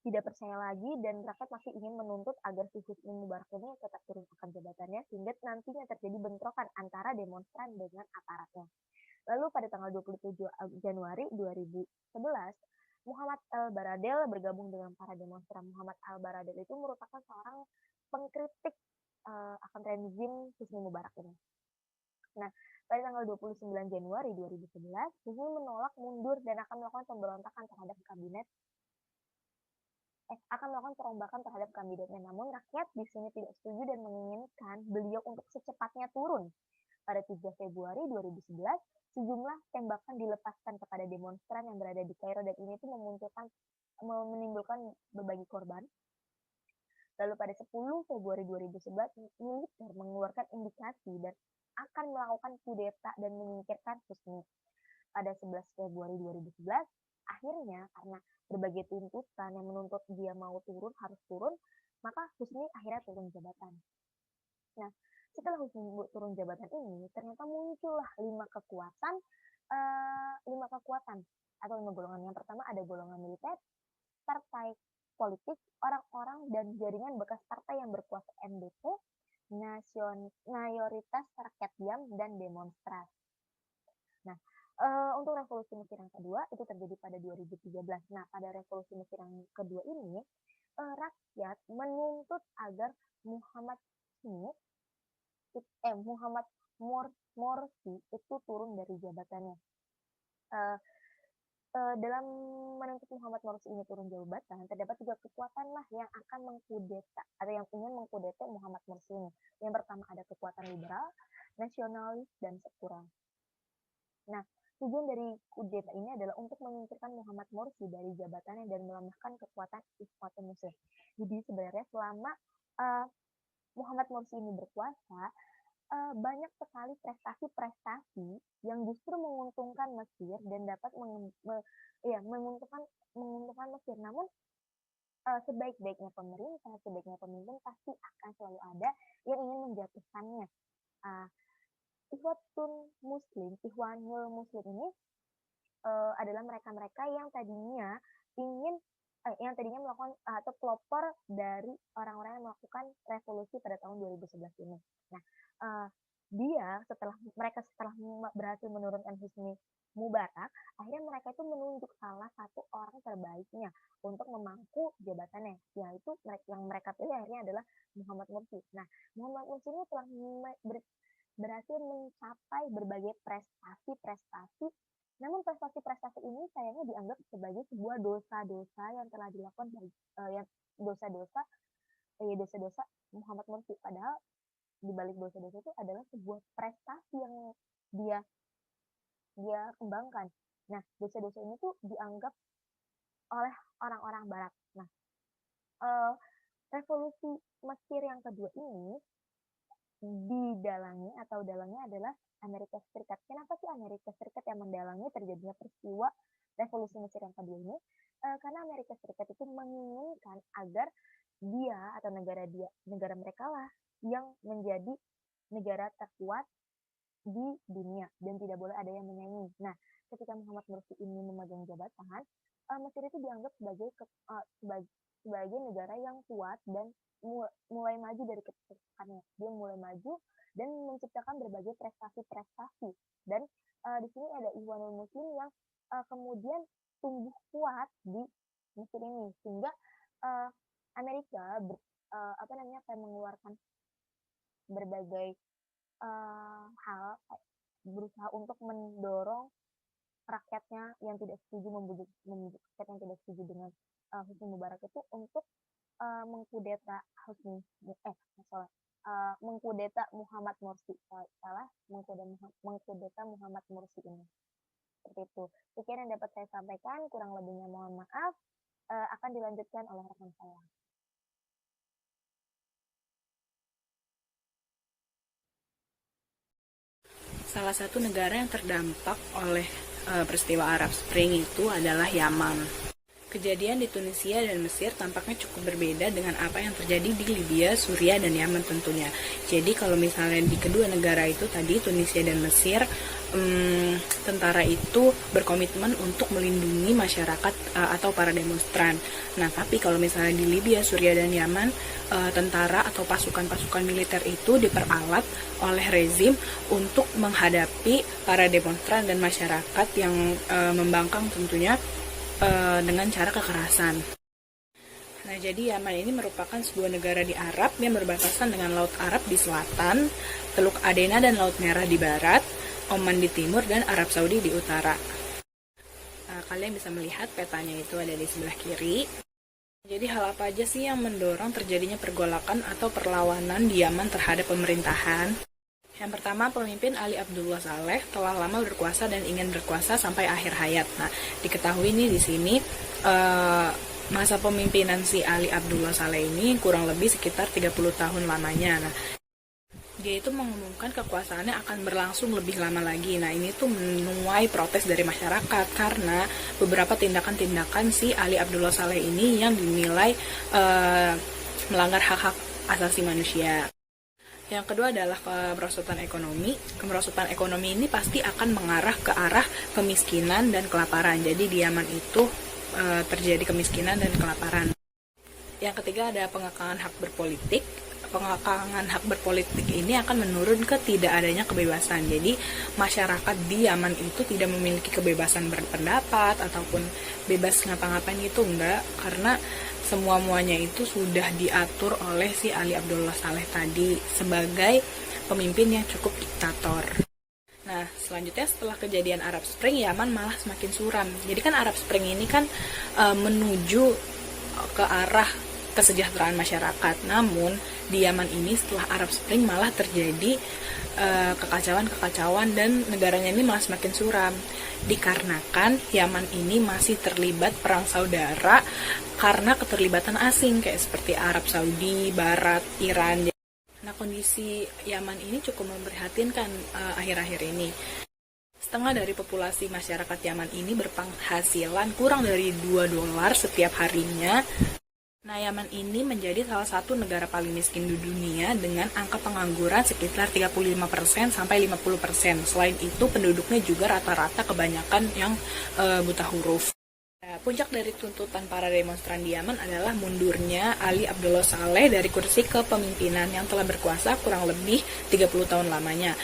tidak percaya lagi dan rakyat masih ingin menuntut agar si Husni Mubarak ini tetap turun akan jabatannya sehingga nantinya terjadi bentrokan antara demonstran dengan aparatnya. Lalu pada tanggal 27 Januari 2011, Muhammad Al-Baradel bergabung dengan para demonstran. Muhammad Al-Baradel itu merupakan seorang pengkritik akan rezim Husni Mubarak ini. Nah, pada tanggal 29 Januari 2011, Husni menolak mundur dan akan melakukan pemberontakan terhadap akan melakukan perombakan terhadap kabinetnya. Namun rakyat di sini tidak setuju dan menginginkan beliau untuk secepatnya turun. Pada 3 Februari 2011, sejumlah tembakan dilepaskan kepada demonstran yang berada di Kairo dan ini tuh menimbulkan berbagai korban. Lalu pada 10 Februari 2011, militer mengeluarkan indikasi dan akan melakukan kudeta dan menyingkirkan Husni. Pada 11 Februari 2011, akhirnya karena berbagai tuntutan yang menuntut dia mau turun, harus turun, maka Husni akhirnya turun jabatan. Nah, setelah Husni turun jabatan ini, ternyata muncullah 5 kekuatan atau 5 golongan. Yang pertama ada golongan militer, partai politik, orang-orang dan jaringan bekas partai yang berkuasa MDP, mayoritas rakyat diam dan demonstrasi. Nah, untuk revolusi Mesir yang kedua itu terjadi pada 2013. Nah, pada revolusi Mesir yang kedua ini rakyat menuntut agar Muhammad Morsi itu turun dari jabatannya. Dalam menuntut Muhammad Morsi ini turun jabatan, terdapat 3 kekuatan lah yang akan mengkudeta atau yang ingin mengkudeta Muhammad Morsi ini. Yang pertama ada kekuatan liberal, nasionalis, dan sekuler. Nah, tujuan dari kudeta ini adalah untuk menyingkirkan Muhammad Morsi dari jabatannya dan melemahkan kekuatan Ikhwanul Muslim. Jadi sebenarnya selama Muhammad Morsi ini berkuasa, banyak sekali prestasi-prestasi yang justru menguntungkan Mesir dan dapat menguntungkan Mesir. Namun sebaik-baiknya pemerintah, sebaiknya pemimpin pasti akan selalu ada yang ingin menjatuhkannya. Ikhwanul Muslim ini adalah mereka-mereka yang tadinya melakukan atau pelopor dari orang-orang yang melakukan revolusi pada tahun 2011 ini. Nah, setelah berhasil menurunkan Husni Mubarak, akhirnya mereka itu menunjuk salah satu orang terbaiknya untuk memangku jabatannya, yaitu yang mereka pilih akhirnya adalah Muhammad Morsi. Nah, Muhammad Morsi ini telah berhasil mencapai berbagai prestasi, namun prestasi-prestasi ini sayangnya dianggap sebagai sebuah dosa-dosa yang telah dilakukan dosa-dosa Muhammad Morsi. Padahal di balik dosa-dosa itu adalah sebuah prestasi yang dia kembangkan. Nah, dosa-dosa ini tuh dianggap oleh orang-orang Barat. Nah, revolusi Mesir yang kedua ini didalangi atau dalangnya adalah Amerika Serikat. Kenapa sih Amerika Serikat yang mendalangi terjadinya peristiwa revolusi Mesir yang kedua ini? Karena Amerika Serikat itu menginginkan agar dia atau negara mereka lah yang menjadi negara terkuat di dunia dan tidak boleh ada yang menyaingi. Nah, ketika Muhammad Mursi ini memegang jabatan, Mesir itu dianggap sebagai negara yang kuat dan mulai maju dari keterpurukannya. Dia mulai maju dan menciptakan berbagai prestasi-prestasi. Dan di sini ada Ikhwanul Muslim yang kemudian tumbuh kuat di Mesir ini sehingga Amerika akan mengeluarkan berbagai hal berusaha untuk mendorong rakyatnya yang tidak setuju membujuk rakyat yang tidak setuju dengan Husni Mubarak itu untuk mengkudeta mengkudeta Muhammad Mursi mengkudeta Muhammad Mursi ini seperti itu. Sekian yang dapat saya sampaikan, kurang lebihnya mohon maaf. Akan dilanjutkan oleh rekan saya. Salah satu negara yang terdampak oleh peristiwa Arab Spring itu adalah Yaman. Kejadian di Tunisia dan Mesir tampaknya cukup berbeda dengan apa yang terjadi di Libya, Suriah, dan Yaman tentunya. Jadi kalau misalnya di kedua negara itu tadi, Tunisia dan Mesir, tentara itu berkomitmen untuk melindungi masyarakat atau para demonstran. Nah, tapi kalau misalnya di Libya, Suriah, dan Yaman, tentara atau pasukan-pasukan militer itu diperalat oleh rezim untuk menghadapi para demonstran dan masyarakat yang membangkang tentunya dengan cara kekerasan. Nah, jadi Yaman ini merupakan sebuah negara di Arab yang berbatasan dengan Laut Arab di selatan, Teluk Adena dan Laut Merah di barat, Oman di timur, dan Arab Saudi di utara. Kalian bisa melihat petanya itu ada di sebelah kiri. Jadi hal apa aja sih yang mendorong terjadinya pergolakan atau perlawanan di Yaman terhadap pemerintahan? Yang pertama, pemimpin Ali Abdullah Saleh telah lama berkuasa dan ingin berkuasa sampai akhir hayat. Nah, diketahui nih di sini masa pemimpinan si Ali Abdullah Saleh ini kurang lebih sekitar 30 tahun lamanya. Nah, dia itu mengumumkan kekuasaannya akan berlangsung lebih lama lagi. Nah, ini tuh menuai protes dari masyarakat karena beberapa tindakan-tindakan si Ali Abdullah Saleh ini yang dinilai melanggar hak-hak asasi manusia. Yang kedua adalah kemerosotan ekonomi. Kemerosotan ekonomi ini pasti akan mengarah ke arah kemiskinan dan kelaparan. Jadi di Yaman itu terjadi kemiskinan dan kelaparan. Yang ketiga ada pengekangan hak berpolitik. Pengekangan hak berpolitik ini akan menurun ke tidak adanya kebebasan. Jadi masyarakat di Yaman itu tidak memiliki kebebasan berpendapat ataupun bebas ngapa-ngapain itu enggak, karena semua-muanya itu sudah diatur oleh si Ali Abdullah Saleh tadi sebagai pemimpin yang cukup diktator. Nah, selanjutnya setelah kejadian Arab Spring, Yaman malah semakin suram. Jadi kan Arab Spring ini kan menuju ke arah kesejahteraan masyarakat. Namun di Yaman ini setelah Arab Spring malah terjadi kekacauan dan negaranya ini malah semakin suram. Dikarenakan Yaman ini masih terlibat perang saudara karena keterlibatan asing kayak seperti Arab Saudi, Barat, Iran. Nah, kondisi Yaman ini cukup memprihatinkan akhir-akhir ini. Setengah dari populasi masyarakat Yaman ini berpenghasilan kurang dari $2 setiap harinya. Nah, Yaman ini menjadi salah satu negara paling miskin di dunia dengan angka pengangguran sekitar 35% sampai 50%. Selain itu, penduduknya juga rata-rata kebanyakan yang buta huruf. Nah, puncak dari tuntutan para demonstran di Yaman adalah mundurnya Ali Abdullah Saleh dari kursi kepemimpinan yang telah berkuasa kurang lebih 30 tahun lamanya.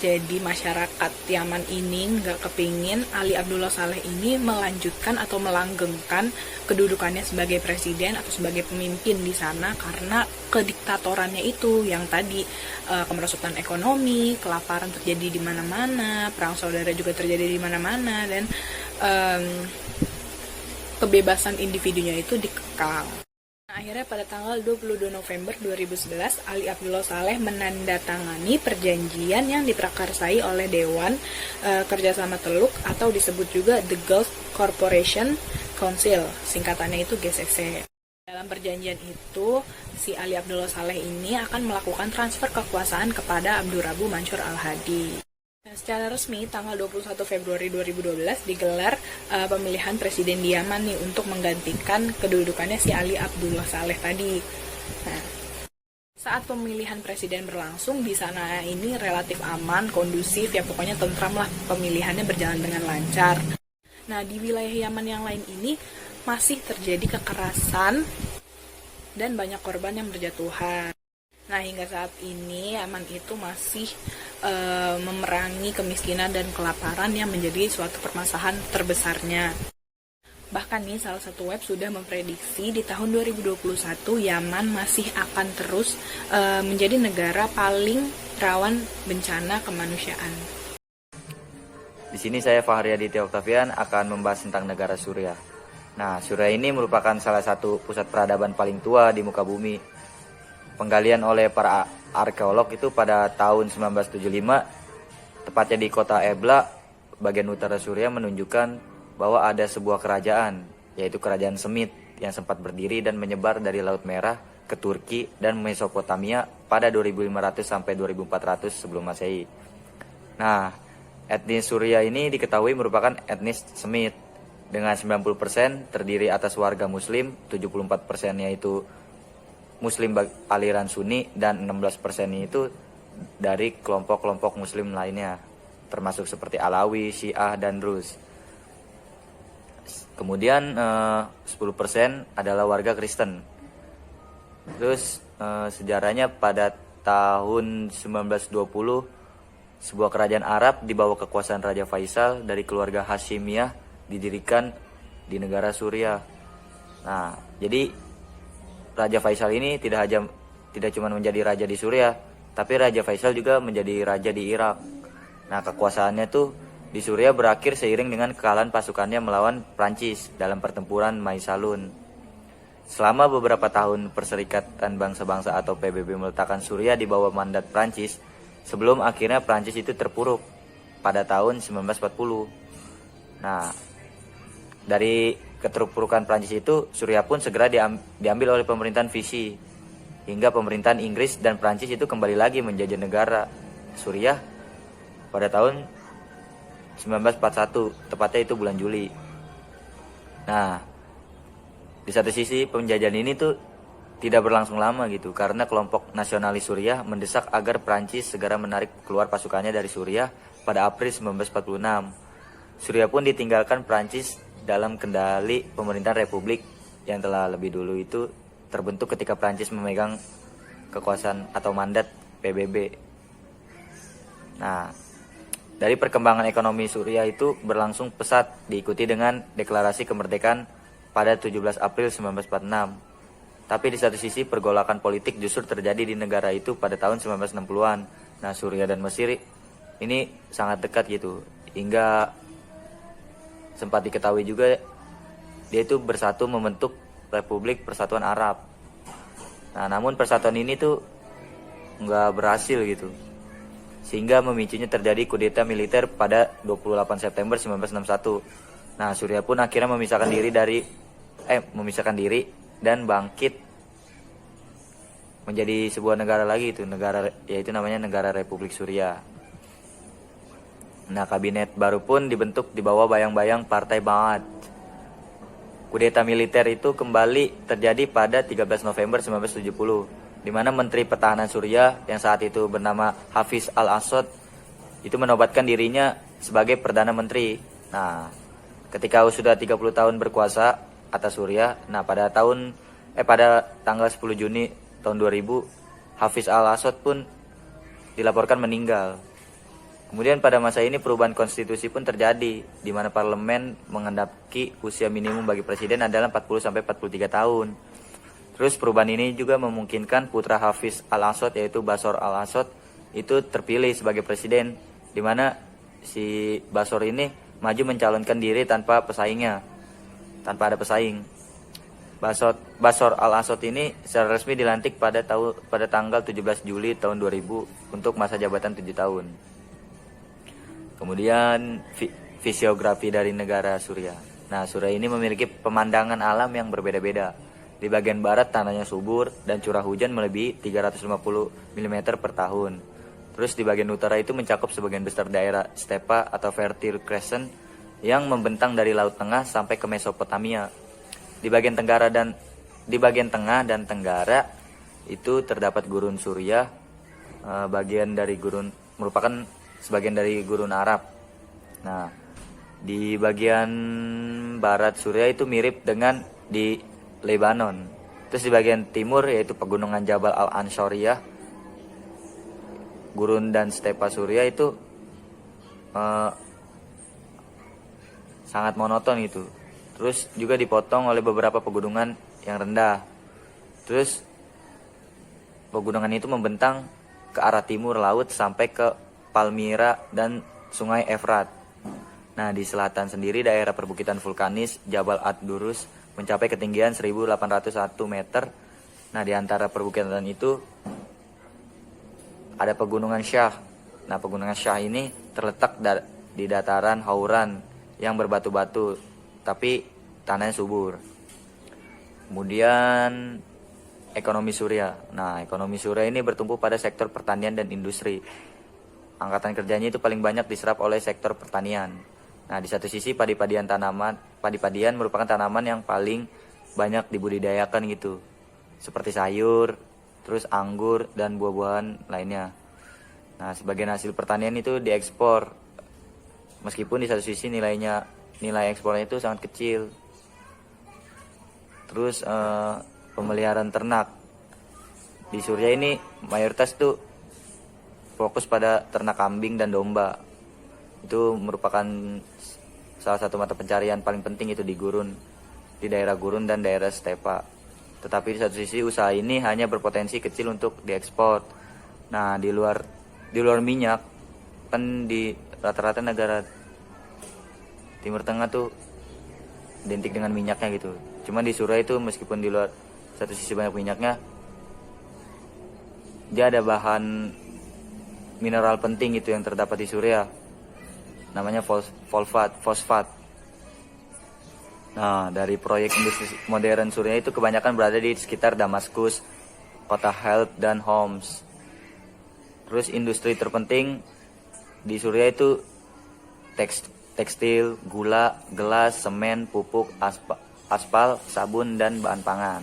Jadi masyarakat Yaman ini nggak kepingin Ali Abdullah Saleh ini melanjutkan atau melanggengkan kedudukannya sebagai presiden atau sebagai pemimpin di sana karena kediktatorannya itu yang tadi kemerosotan ekonomi, kelaparan terjadi di mana-mana, perang saudara juga terjadi di mana-mana, dan kebebasan individunya itu dikekang. Akhirnya pada tanggal 22 November 2011, Ali Abdullah Saleh menandatangani perjanjian yang diprakarsai oleh Dewan Kerjasama Teluk atau disebut juga The Gulf Cooperation Council, singkatannya itu GCC. Dalam perjanjian itu, si Ali Abdullah Saleh ini akan melakukan transfer kekuasaan kepada Abdurrahman Mansur Al-Hadi. Nah, secara resmi, tanggal 21 Februari 2012 digelar pemilihan presiden di Yaman nih untuk menggantikan kedudukannya si Ali Abdullah Saleh tadi. Nah, saat pemilihan presiden berlangsung di sana ini relatif aman, kondusif, ya pokoknya tentram lah, pemilihannya berjalan dengan lancar. Nah, di wilayah Yaman yang lain ini masih terjadi kekerasan dan banyak korban yang berjatuhan. Nah, hingga saat ini Yaman itu masih memerangi kemiskinan dan kelaparan yang menjadi suatu permasalahan terbesarnya. Bahkan nih, salah satu web sudah memprediksi di tahun 2021 Yaman masih akan terus menjadi negara paling rawan bencana kemanusiaan. Di sini saya Fahri Aditya Oktavian akan membahas tentang negara Suriah. Nah, Suriah ini merupakan salah satu pusat peradaban paling tua di muka bumi. Penggalian oleh para arkeolog itu pada tahun 1975, tepatnya di kota Ebla, bagian utara Suriah, menunjukkan bahwa ada sebuah kerajaan, yaitu Kerajaan Semit, yang sempat berdiri dan menyebar dari Laut Merah ke Turki dan Mesopotamia pada 2500 sampai 2400 sebelum Masehi. Nah, etnis Suriah ini diketahui merupakan etnis Semit, dengan 90% terdiri atas warga Muslim, 74%-nya itu Muslim aliran Sunni, dan 16%-nya itu dari kelompok-kelompok Muslim lainnya, termasuk seperti Alawi, Syiah, dan Druze. Kemudian 10% adalah warga Kristen. Terus sejarahnya pada tahun 1920, sebuah kerajaan Arab di bawah kekuasaan Raja Faisal dari keluarga Hashimiyah didirikan di negara Suriah. Nah, jadi Raja Faisal ini tidak cuma menjadi raja di Suriah, tapi Raja Faisal juga menjadi raja di Irak. Nah, kekuasaannya tuh di Suriah berakhir seiring dengan kekalahan pasukannya melawan Prancis dalam pertempuran Maisalun. Selama beberapa tahun Perserikatan Bangsa-Bangsa atau PBB meletakkan Suriah di bawah mandat Prancis, sebelum akhirnya Prancis itu terpuruk pada tahun 1940. Nah, dari keterpurukan Prancis itu, Suriah pun segera diambil oleh pemerintahan Vichy, hingga pemerintahan Inggris dan Prancis itu kembali lagi menjajah negara Suriah pada tahun 1941, tepatnya itu bulan Juli. Nah, di satu sisi penjajahan ini tuh tidak berlangsung lama gitu, karena kelompok nasionalis Suriah mendesak agar Prancis segera menarik keluar pasukannya dari Suriah pada April 1946. Suriah pun ditinggalkan Prancis dalam kendali pemerintahan Republik yang telah lebih dulu itu terbentuk ketika Prancis memegang kekuasaan atau mandat PBB. Nah, dari perkembangan ekonomi Suriah itu berlangsung pesat, diikuti dengan deklarasi kemerdekaan pada 17 April 1946. Tapi di satu sisi pergolakan politik justru terjadi di negara itu pada tahun 1960-an. Nah, Suriah dan Mesir ini sangat dekat gitu, hingga sempat diketahui juga dia itu bersatu membentuk Republik Persatuan Arab. Nah, namun persatuan ini tuh nggak berhasil gitu, sehingga memicunya terjadi kudeta militer pada 28 September 1961. Nah, Suriah pun akhirnya memisahkan diri dan bangkit menjadi sebuah negara lagi, itu negara, yaitu namanya Negara Republik Suriah. Nah, kabinet baru pun dibentuk di bawah bayang-bayang Partai Ba'ath. Kudeta militer itu kembali terjadi pada 13 November 1970, di mana Menteri Pertahanan Suriah yang saat itu bernama Hafiz al-Assad itu menobatkan dirinya sebagai Perdana Menteri. Nah, ketika sudah 30 tahun berkuasa atas Suriah, nah pada tanggal 10 Juni tahun 2000, Hafiz al-Assad pun dilaporkan meninggal. Kemudian pada masa ini perubahan konstitusi pun terjadi, di mana parlemen mengendaki usia minimum bagi presiden adalah 40-43 tahun. Terus perubahan ini juga memungkinkan putra Hafiz al-Assad, yaitu Bashar al-Assad, itu terpilih sebagai presiden, di mana si Bashar ini maju mencalonkan diri tanpa ada pesaing. Bashar al-Assad ini secara resmi dilantik pada tanggal 17 Juli tahun 2000 untuk masa jabatan 7 tahun. Kemudian fisiografi dari negara Suriah. Nah, Suriah ini memiliki pemandangan alam yang berbeda-beda. Di Di bagian barat tanahnya subur dan curah hujan melebihi 350 mm per tahun. Terus di bagian utara itu mencakup sebagian besar daerah stepa atau fertile crescent yang membentang dari Laut Tengah sampai ke Mesopotamia. Di bagian tengah dan tenggara itu terdapat gurun Suriah, merupakan sebagian dari gurun Arab. Nah, di bagian barat Suriah itu mirip dengan di Lebanon. Terus di bagian timur yaitu pegunungan Jabal Al-Anshariyah, gurun dan stepa Suriah itu sangat monoton itu. Terus juga dipotong oleh beberapa pegunungan yang rendah. Terus pegunungan itu membentang ke arah timur laut sampai ke Palmyra dan Sungai Efrat. Nah, di selatan sendiri daerah perbukitan vulkanis Jabal Ad-Durus mencapai ketinggian 1801 meter. Nah, di antara perbukitan itu ada pegunungan Shah. Nah, pegunungan Shah ini terletak di dataran Hauran yang berbatu-batu, tapi tanahnya subur. Kemudian ekonomi Suriah. Nah, ekonomi Suriah ini bertumpu pada sektor pertanian dan industri. Angkatan kerjanya itu paling banyak diserap oleh sektor pertanian. Nah, di satu sisi padi-padian merupakan tanaman yang paling banyak dibudidayakan gitu. Seperti sayur, terus anggur dan buah-buahan lainnya. Nah, sebagian hasil pertanian itu diekspor. Meskipun di satu sisi nilai ekspornya itu sangat kecil. Terus pemeliharaan ternak. Di Suriah ini mayoritas tuh fokus pada ternak kambing dan domba. Itu merupakan salah satu mata pencarian paling penting itu di daerah gurun dan daerah stepa. Tetapi di satu sisi usaha ini hanya berpotensi kecil untuk diekspor. Nah, di luar minyak kan di rata-rata negara Timur Tengah tuh identik dengan minyaknya gitu. Cuman di Suriah itu meskipun di luar satu sisi banyak minyaknya, dia ada bahan mineral penting itu yang terdapat di Suriah. Namanya fosfat. Nah, dari proyek industri modern Suriah itu kebanyakan berada di sekitar Damaskus, kota Help dan Homs. Terus industri terpenting di Suriah itu tekstil, gula, gelas, semen, pupuk, aspal, sabun, dan bahan pangan.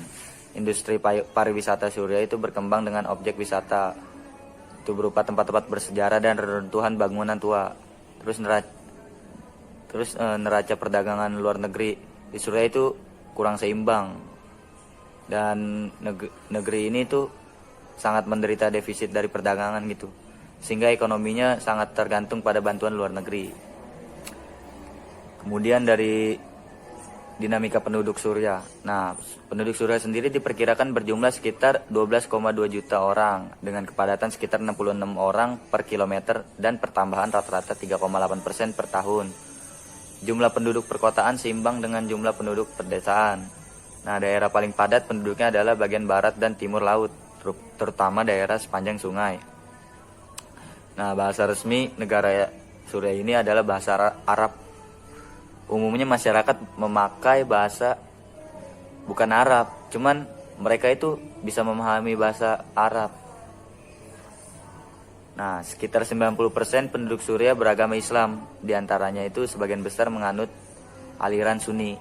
Industri pariwisata Suriah itu berkembang dengan objek wisata itu berupa tempat-tempat bersejarah dan reruntuhan bangunan tua. Terus neraca perdagangan luar negeri di Suriah itu kurang seimbang, dan negeri ini tuh sangat menderita defisit dari perdagangan gitu, sehingga ekonominya sangat tergantung pada bantuan luar negeri. Kemudian dari dinamika penduduk Suriah. Nah, penduduk Suriah sendiri diperkirakan berjumlah sekitar 12,2 juta orang dengan kepadatan sekitar 66 orang per kilometer dan pertambahan rata-rata 3,8% per tahun. Jumlah penduduk perkotaan seimbang dengan jumlah penduduk pedesaan. Nah, daerah paling padat penduduknya adalah bagian barat dan timur laut, terutama daerah sepanjang sungai. Nah, bahasa resmi negara Suriah ini adalah bahasa Arab. Umumnya masyarakat memakai bahasa bukan Arab, cuman mereka itu bisa memahami bahasa Arab. Nah, sekitar 90% penduduk Suriah beragama Islam, diantaranya itu sebagian besar menganut aliran Sunni.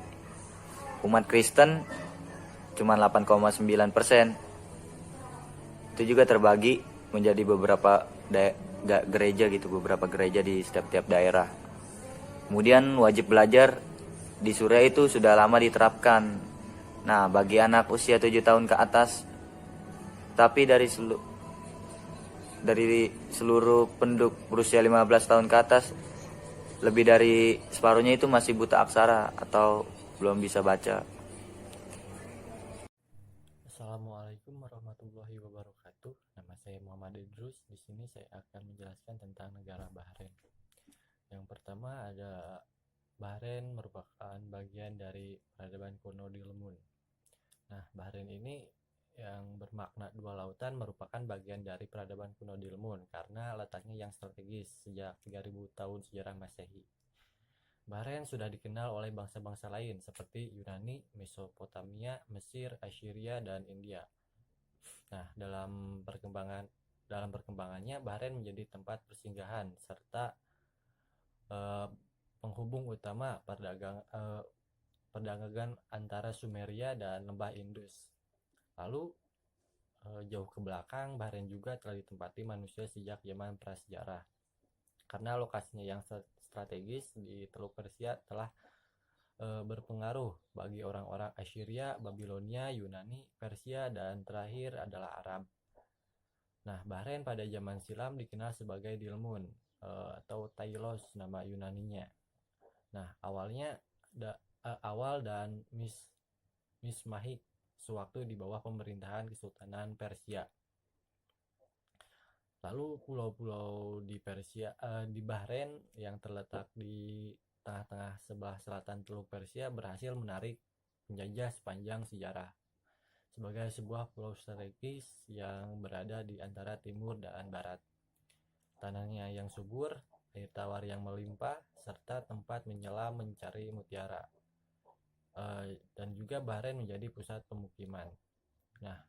Umat Kristen cuma 8,9%. Itu juga terbagi menjadi beberapa gereja gitu, beberapa gereja di setiap daerah. Kemudian wajib belajar di Suriah itu sudah lama diterapkan. Nah, bagi anak usia 7 tahun ke atas, tapi dari seluruh penduduk berusia 15 tahun ke atas, lebih dari separuhnya itu masih buta aksara atau belum bisa baca. Assalamualaikum warahmatullahi wabarakatuh. Nama saya Muhammad Idrus. Di sini saya akan menjelaskan tentang negara Bahrain. Yang pertama ada Bahrain merupakan bagian dari peradaban kuno di Lemun. Nah, Bahrain ini yang bermakna dua lautan merupakan bagian dari peradaban kuno di Lemun karena letaknya yang strategis sejak 3000 tahun sejarah Masehi. Bahrain sudah dikenal oleh bangsa-bangsa lain seperti Yunani, Mesopotamia, Mesir, Assyria, dan India. Nah, dalam perkembangannya Bahrain menjadi tempat persinggahan serta eh, penghubung utama perdagangan antara Sumeria dan lembah Indus. Lalu jauh ke belakang, Bahrain juga telah ditempati manusia sejak zaman prasejarah. Karena lokasinya yang strategis di Teluk Persia telah berpengaruh bagi orang-orang Assyria, Babilonia, Yunani, Persia, dan terakhir adalah Arab. Nah, Bahrain pada zaman silam dikenal sebagai Dilmun atau Tailos nama Yunaninya. Nah, awal dan Mismahik sewaktu di bawah pemerintahan Kesultanan Persia. Lalu pulau-pulau di Bahrain yang terletak di tengah-tengah sebelah selatan Teluk Persia berhasil menarik penjajah sepanjang sejarah sebagai sebuah pulau strategis yang berada di antara timur dan barat. Tanahnya yang subur, air tawar yang melimpah, serta tempat menyelam mencari mutiara. Dan juga Bahrain menjadi pusat pemukiman. Nah,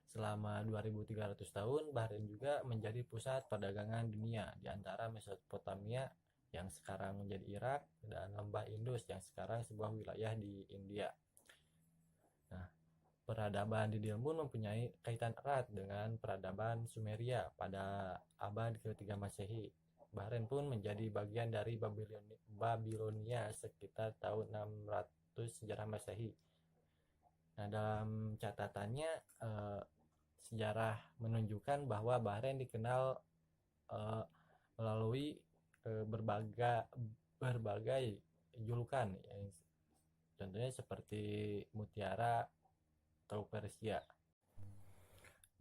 selama 2300 tahun, Bahrain juga menjadi pusat perdagangan dunia di antara Mesopotamia yang sekarang menjadi Irak dan lembah Indus yang sekarang sebuah wilayah di India. Nah, peradaban di Dilmun mempunyai kaitan erat dengan peradaban Sumeria pada abad ke-3 Masehi. Bahrain pun menjadi bagian dari Babilonia sekitar tahun 600 sejarah Masehi. Nah, dalam catatannya sejarah menunjukkan bahwa Bahrain dikenal melalui berbagai julukan, contohnya seperti Mutiara Teluk Persia.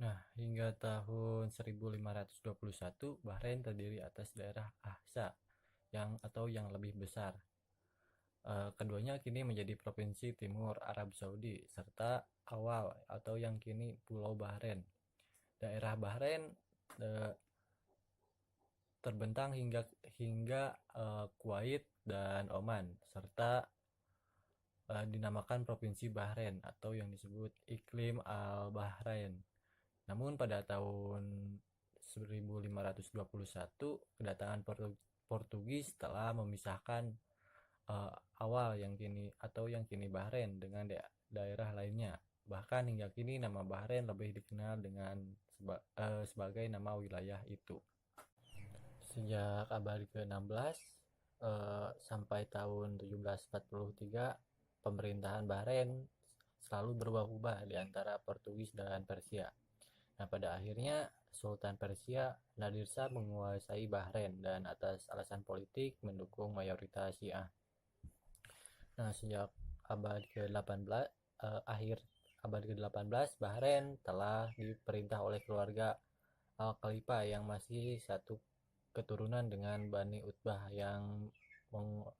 Nah, hingga tahun 1521 Bahrain terdiri atas daerah Ahsa yang lebih besar. Keduanya kini menjadi provinsi Timur Arab Saudi serta Awal atau yang kini Pulau Bahrain. Daerah Bahrain terbentang hingga Kuwait dan Oman serta dinamakan Provinsi Bahrain atau yang disebut Iklim Al-Bahrain. Namun pada tahun 1521 kedatangan Portugis telah memisahkan Awal yang kini Bahrain dengan daerah lainnya. Bahkan hingga kini nama Bahrain lebih dikenal sebagai nama wilayah itu. Sejak abad ke-16 sampai tahun 1743, pemerintahan Bahrain selalu berubah-ubah di antara Portugis dan Persia. Nah, pada akhirnya Sultan Persia Nadir Shah menguasai Bahrain dan atas alasan politik mendukung mayoritas Syiah. Nah, sejak akhir abad ke-18, Bahrain telah diperintah oleh keluarga Al-Khalifa yang masih satu keturunan dengan Bani Utbah yang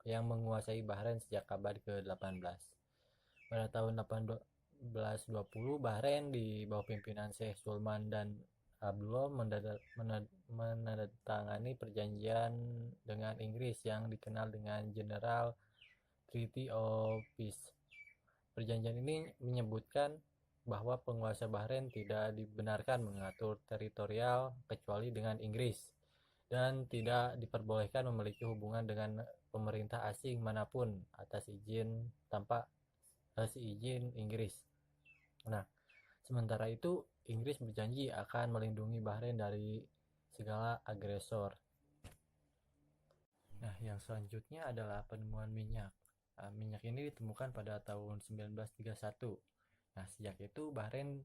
menguasai Bahrain sejak abad ke-18. Pada tahun 1820, Bahrain di bawah pimpinan Syekh Sulman dan Abdullah menandatangani perjanjian dengan Inggris yang dikenal dengan General Treaty of Peace. Perjanjian ini menyebutkan bahwa penguasa Bahrain tidak dibenarkan mengatur teritorial kecuali dengan Inggris dan tidak diperbolehkan memiliki hubungan dengan pemerintah asing manapun tanpa izin Inggris. Nah, sementara itu Inggris berjanji akan melindungi Bahrain dari segala agresor. Nah, yang selanjutnya adalah penemuan minyak. Minyak ini ditemukan pada tahun 1931. Nah, sejak itu Bahrain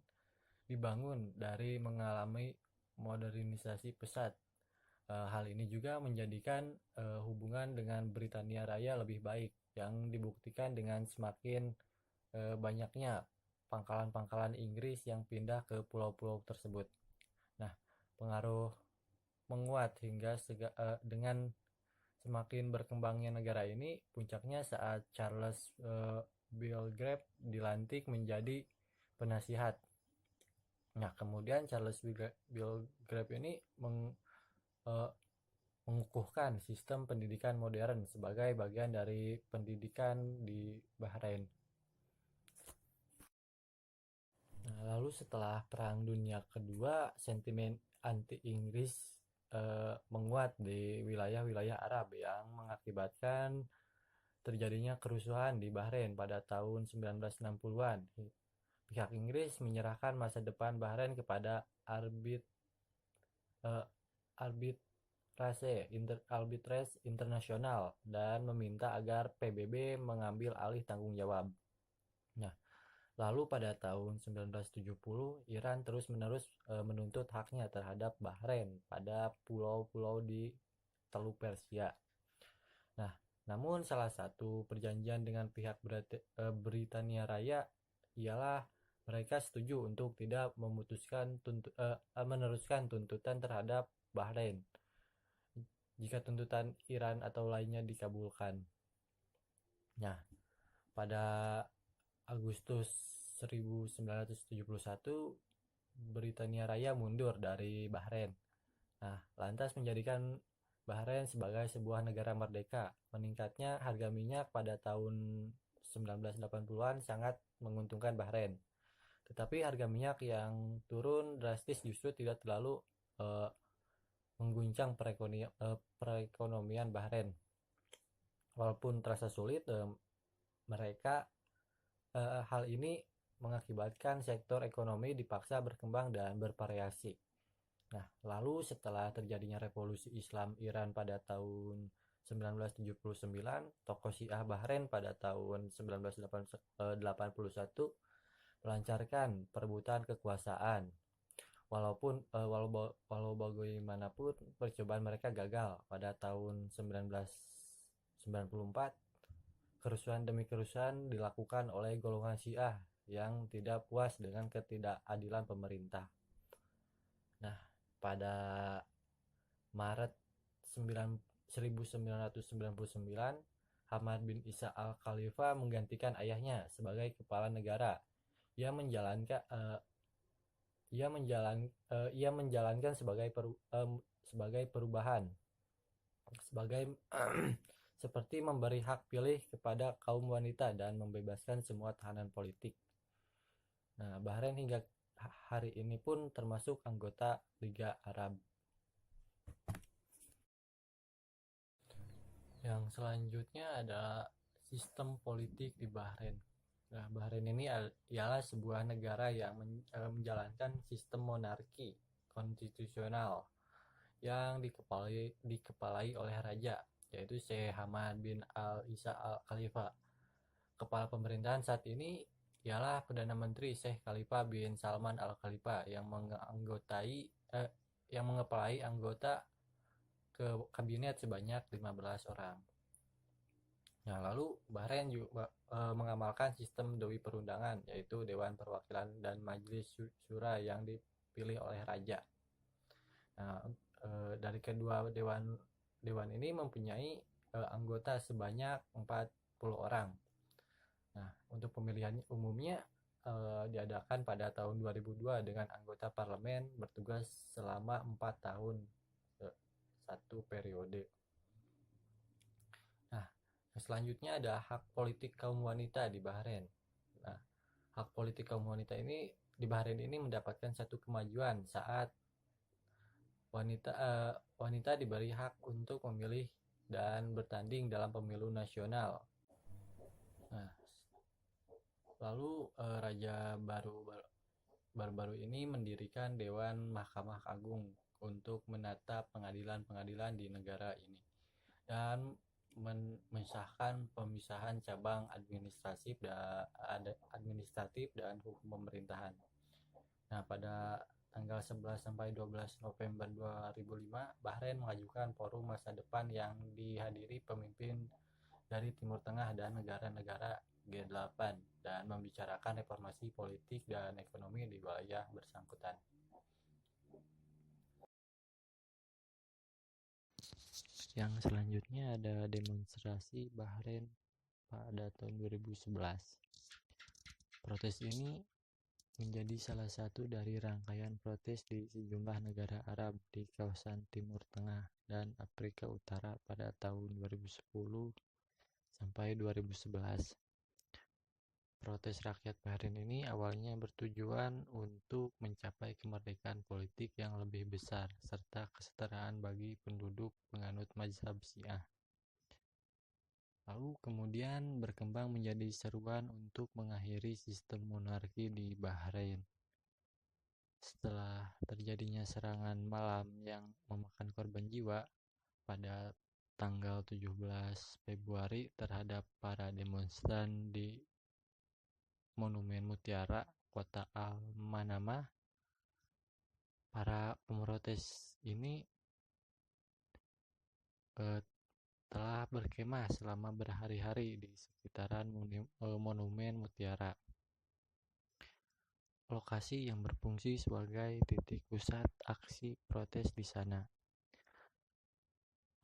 dibangun dari mengalami modernisasi pesat. Hal ini juga menjadikan hubungan dengan Britania Raya lebih baik, yang dibuktikan dengan semakin banyaknya pangkalan-pangkalan Inggris yang pindah ke pulau-pulau tersebut. Nah, pengaruh menguat hingga dengan semakin berkembangnya negara ini, puncaknya saat Charles Belgrave dilantik menjadi penasihat. Nah, kemudian Charles Belgrave ini mengukuhkan sistem pendidikan modern sebagai bagian dari pendidikan di Bahrain. Nah, lalu setelah Perang Dunia Kedua, sentimen anti-Inggris menguat di wilayah-wilayah Arab yang mengakibatkan terjadinya kerusuhan di Bahrain pada tahun 1960-an. Pihak Inggris menyerahkan masa depan Bahrain kepada arbitrase internasional dan meminta agar PBB mengambil alih tanggung jawab. Nah, lalu pada tahun 1970, Iran terus-menerus menuntut haknya terhadap Bahrain pada pulau-pulau di Teluk Persia. Nah, namun salah satu perjanjian dengan pihak Britania Raya ialah mereka setuju untuk tidak meneruskan tuntutan terhadap Bahrain jika tuntutan Iran atau lainnya dikabulkan. Nah, pada Agustus 1971, Britania Raya mundur dari Bahrain. Nah, lantas menjadikan Bahrain sebagai sebuah negara merdeka. Meningkatnya harga minyak pada tahun 1980-an sangat menguntungkan Bahrain. Tetapi harga minyak yang turun drastis justru tidak terlalu mengguncang perekonomian Bahrain. Walaupun terasa sulit, hal ini mengakibatkan sektor ekonomi dipaksa berkembang dan bervariasi. Nah, lalu setelah terjadinya revolusi Islam Iran pada tahun 1979, tokoh Syiah Bahrain pada tahun 1981 melancarkan perebutan kekuasaan. Walau bagaimanapun percobaan mereka gagal. Pada tahun 1994, kerusuhan demi kerusuhan dilakukan oleh golongan Syiah yang tidak puas dengan ketidakadilan pemerintah. Nah, pada Maret 1999, Hamad bin Isa al-Khalifa menggantikan ayahnya sebagai kepala negara. Ia menjalankan sebagai perubahan seperti memberi hak pilih kepada kaum wanita dan membebaskan semua tahanan politik. Nah, Bahrain hingga hari ini pun termasuk anggota Liga Arab. Yang selanjutnya ada sistem politik di Bahrain. Nah, Bahrain ini ialah sebuah negara yang menjalankan sistem monarki konstitusional yang dikepalai oleh raja, yaitu Syekh Hamad bin Isa al-Khalifa. Kepala pemerintahan saat ini ialah Perdana Menteri Syekh Khalifa bin Salman al-Khalifa yang mengepalai anggota kabinet sebanyak 15 orang. Nah, lalu Bahrain juga mengamalkan sistem dewi perundangan, yaitu Dewan Perwakilan dan Majelis Syura yang dipilih oleh raja. Nah, dari kedua dewan ini mempunyai anggota sebanyak 40 orang. Nah, untuk pemilihan umumnya diadakan pada tahun 2002 dengan anggota parlemen bertugas selama 4 tahun satu periode. Nah, selanjutnya ada hak politik kaum wanita di Bahrain. Nah, hak politik kaum wanita ini di Bahrain ini mendapatkan satu kemajuan saat wanita diberi hak untuk memilih dan bertanding dalam pemilu nasional. Nah, lalu raja baru ini mendirikan Dewan Mahkamah Agung untuk menata pengadilan-pengadilan di negara ini dan mensahkan pemisahan cabang administratif dan hukum pemerintahan. Nah, pada tanggal 11 sampai 12 November 2005, Bahrain mengajukan forum masa depan yang dihadiri pemimpin dari Timur Tengah dan negara-negara G8 dan membicarakan reformasi politik dan ekonomi di wilayah bersangkutan. Yang selanjutnya ada demonstrasi Bahrain pada tahun 2011. Protes ini menjadi salah satu dari rangkaian protes di sejumlah negara Arab di kawasan Timur Tengah dan Afrika Utara pada tahun 2010 sampai 2011. Protes rakyat Bahrain ini awalnya bertujuan untuk mencapai kemerdekaan politik yang lebih besar serta kesetaraan bagi penduduk penganut mazhab Syiah. Lalu kemudian berkembang menjadi seruan untuk mengakhiri sistem monarki di Bahrain. Setelah terjadinya serangan malam yang memakan korban jiwa pada tanggal 17 Februari terhadap para demonstran di Monumen Mutiara, kota Al-Manamah, para pemrotes ini telah berkemah selama berhari-hari di sekitaran Monumen Mutiara, lokasi yang berfungsi sebagai titik pusat aksi protes di sana.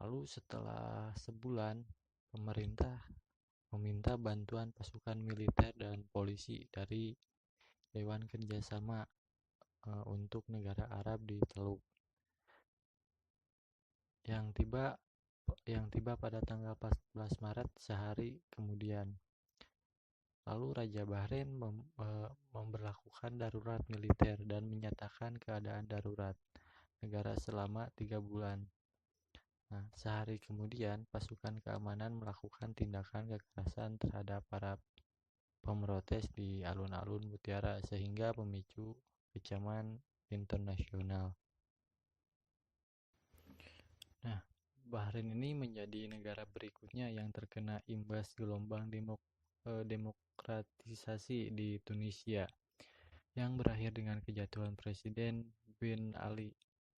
Lalu setelah sebulan, pemerintah meminta bantuan pasukan militer dan polisi dari Dewan Kerjasama untuk negara Arab di Teluk yang tiba pada tanggal 14 Maret sehari kemudian. Lalu Raja Bahrain memberlakukan darurat militer dan menyatakan keadaan darurat negara selama 3 bulan. Nah, sehari kemudian pasukan keamanan melakukan tindakan kekerasan terhadap para pemrotes di alun-alun Mutiara sehingga memicu kecaman internasional. Nah, Bahrain ini menjadi negara berikutnya yang terkena imbas gelombang demokratisasi di Tunisia yang berakhir dengan kejatuhan Presiden bin Ali.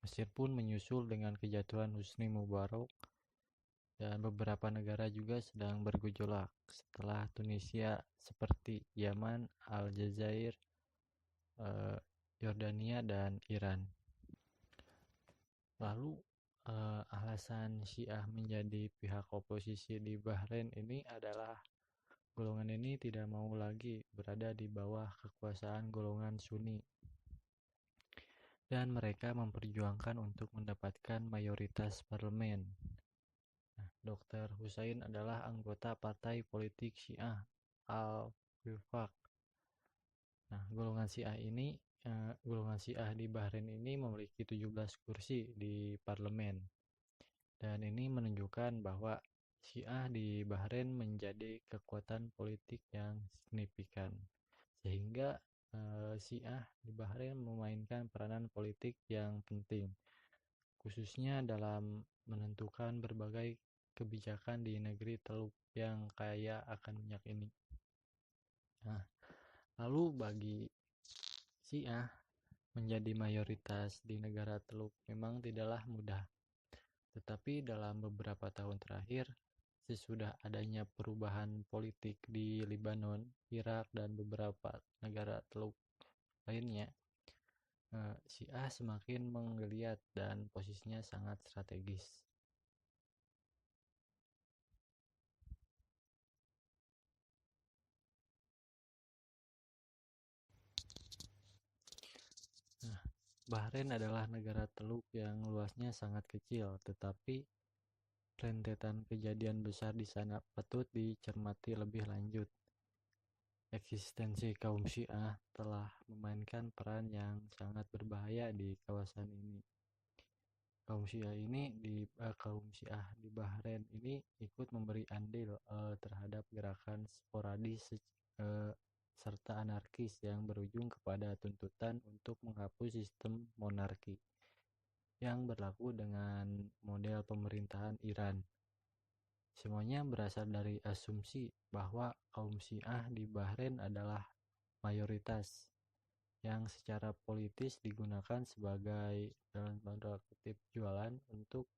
Mesir pun menyusul dengan kejatuhan Husni Mubarak dan beberapa negara juga sedang bergejolak setelah Tunisia seperti Yaman, Aljazair, Yordania, dan Iran. Lalu alasan Syiah menjadi pihak oposisi di Bahrain ini adalah golongan ini tidak mau lagi berada di bawah kekuasaan golongan Sunni dan mereka memperjuangkan untuk mendapatkan mayoritas parlemen. Nah, Dr. Husain adalah anggota partai politik Syiah Al-Wifaq. Nah, golongan Syiah di Bahrain ini memiliki 17 kursi di parlemen. Dan ini menunjukkan bahwa Syiah di Bahrain menjadi kekuatan politik yang signifikan. Sehingga Syiah di Bahrain memainkan peranan politik yang penting, khususnya dalam menentukan berbagai kebijakan di negeri Teluk yang kaya akan minyak ini. Nah, lalu bagi Syiah menjadi mayoritas di negara Teluk memang tidaklah mudah. Tetapi dalam beberapa tahun terakhir, sesudah adanya perubahan politik di Lebanon, Irak, dan beberapa negara Teluk lainnya, Syiah semakin menggeliat dan posisinya sangat strategis. Nah, Bahrain adalah negara Teluk yang luasnya sangat kecil, tetapi rentetan kejadian besar di sana patut dicermati lebih lanjut. Eksistensi kaum Syiah telah memainkan peran yang sangat berbahaya di kawasan ini. Kaum Syiah di Bahrain ini ikut memberi andil terhadap gerakan sporadis serta anarkis yang berujung kepada tuntutan untuk menghapus sistem monarki yang berlaku dengan model pemerintahan Iran. Semuanya berasal dari asumsi bahwa kaum Syiah di Bahrain adalah mayoritas yang secara politis digunakan sebagai dalam tanda kutip jualan untuk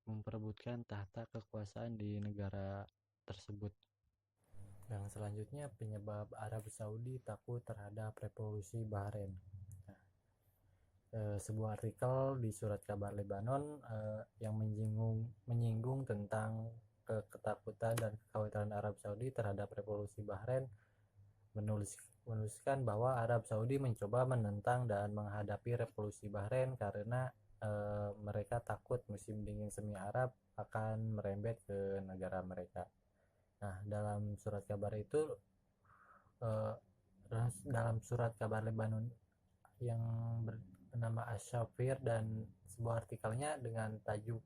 memperebutkan tahta kekuasaan di negara tersebut. Yang selanjutnya, penyebab Arab Saudi takut terhadap revolusi Bahrain. Sebuah artikel di Surat Kabar Lebanon yang menyinggung tentang ketakutan dan kekhawatiran Arab Saudi terhadap revolusi Bahrain menuliskan bahwa Arab Saudi mencoba menentang dan menghadapi revolusi Bahrain karena mereka takut musim dingin semi Arab akan merembet ke negara mereka. Nah, dalam surat kabar itu, eh, dalam surat kabar Lebanon yang bernama Ash-Shafir dan sebuah artikelnya dengan tajuk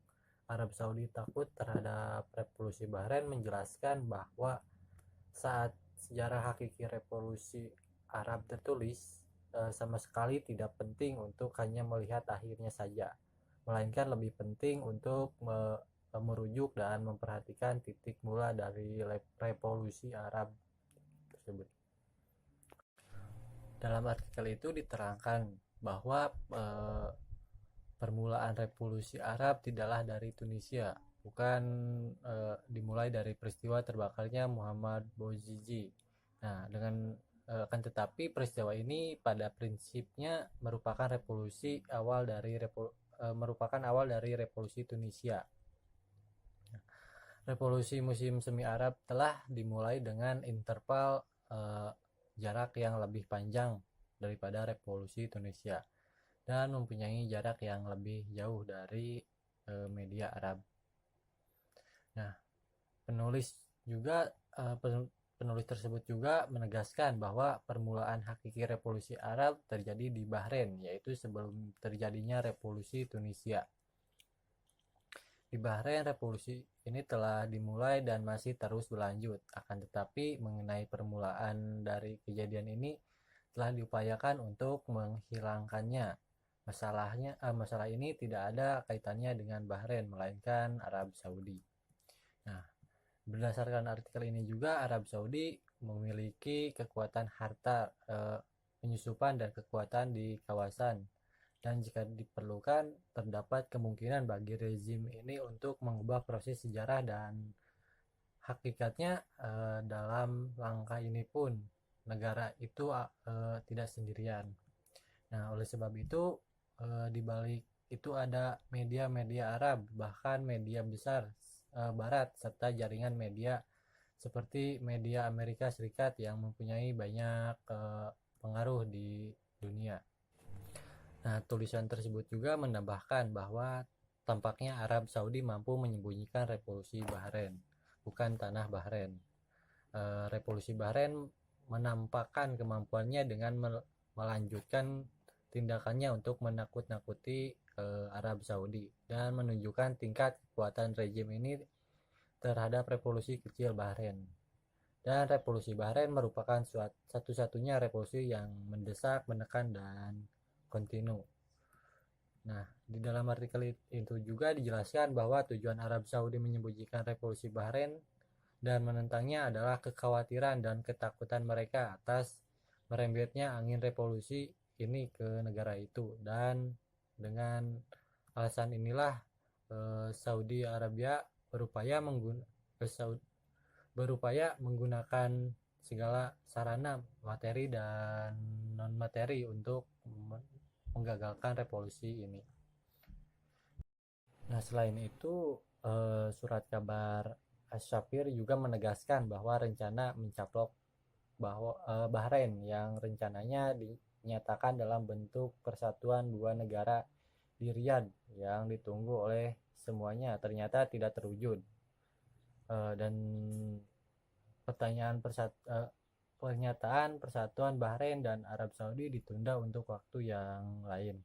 Arab Saudi takut terhadap revolusi Bahrain menjelaskan bahwa saat sejarah hakiki revolusi Arab tertulis, sama sekali tidak penting untuk hanya melihat akhirnya saja, melainkan lebih penting untuk merujuk dan memperhatikan titik mula dari revolusi Arab tersebut. Dalam artikel itu diterangkan bahwa permulaan revolusi Arab tidaklah dari Tunisia, bukan dimulai dari peristiwa terbakarnya Muhammad Bouazizi. Nah, akan tetapi peristiwa ini pada prinsipnya merupakan awal dari revolusi Tunisia. Revolusi musim semi Arab telah dimulai dengan interval jarak yang lebih panjang daripada revolusi Tunisia dan mempunyai jarak yang lebih jauh dari media Arab. Nah, penulis tersebut juga menegaskan bahwa permulaan hakiki revolusi Arab terjadi di Bahrain, yaitu sebelum terjadinya revolusi Tunisia. Di Bahrain, revolusi ini telah dimulai dan masih terus berlanjut. Akan tetapi, mengenai permulaan dari kejadian ini telah diupayakan untuk menghilangkannya. Masalah ini tidak ada kaitannya dengan Bahrain, melainkan Arab Saudi. Nah, berdasarkan artikel ini juga Arab Saudi memiliki kekuatan harta penyusupan dan kekuatan di kawasan, dan jika diperlukan terdapat kemungkinan bagi rezim ini untuk mengubah proses sejarah, dan hakikatnya dalam langkah ini pun negara itu tidak sendirian. Nah, oleh sebab itu di balik itu ada media-media Arab, bahkan media besar Barat, serta jaringan media seperti media Amerika Serikat yang mempunyai banyak pengaruh di dunia. Nah, tulisan tersebut juga menambahkan bahwa tampaknya Arab Saudi mampu menyembunyikan revolusi Bahrain, bukan tanah Bahrain. Revolusi Bahrain menampakkan kemampuannya dengan melanjutkan tindakannya untuk menakut-nakuti Arab Saudi dan menunjukkan tingkat kekuatan rejim ini terhadap revolusi kecil Bahrain. Dan revolusi Bahrain merupakan satu-satunya revolusi yang mendesak, menekan, dan kontinu. Nah, di dalam artikel itu juga dijelaskan bahwa tujuan Arab Saudi menyembunyikan revolusi Bahrain dan menentangnya adalah kekhawatiran dan ketakutan mereka atas merembetnya angin revolusi ini ke negara itu, dan dengan alasan inilah Saudi Arabia berupaya menggunakan segala sarana materi dan non materi untuk menggagalkan revolusi ini. Nah, selain itu surat kabar Ash-Shafir juga menegaskan bahwa rencana mencaplok Bahrain yang rencananya dinyatakan dalam bentuk persatuan dua negara di Riyadh yang ditunggu oleh semuanya ternyata tidak terwujud, dan pernyataan persatuan Bahrain dan Arab Saudi ditunda untuk waktu yang lain.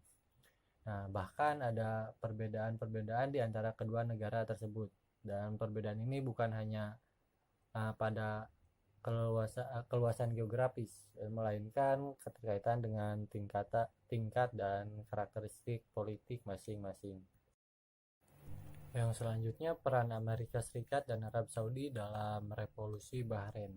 Nah, bahkan ada perbedaan-perbedaan di antara kedua negara tersebut, dan perbedaan ini bukan hanya pada keluasan geografis, melainkan keterkaitan dengan tingkat dan karakteristik politik masing-masing. Yang selanjutnya, peran Amerika Serikat dan Arab Saudi dalam revolusi Bahrain.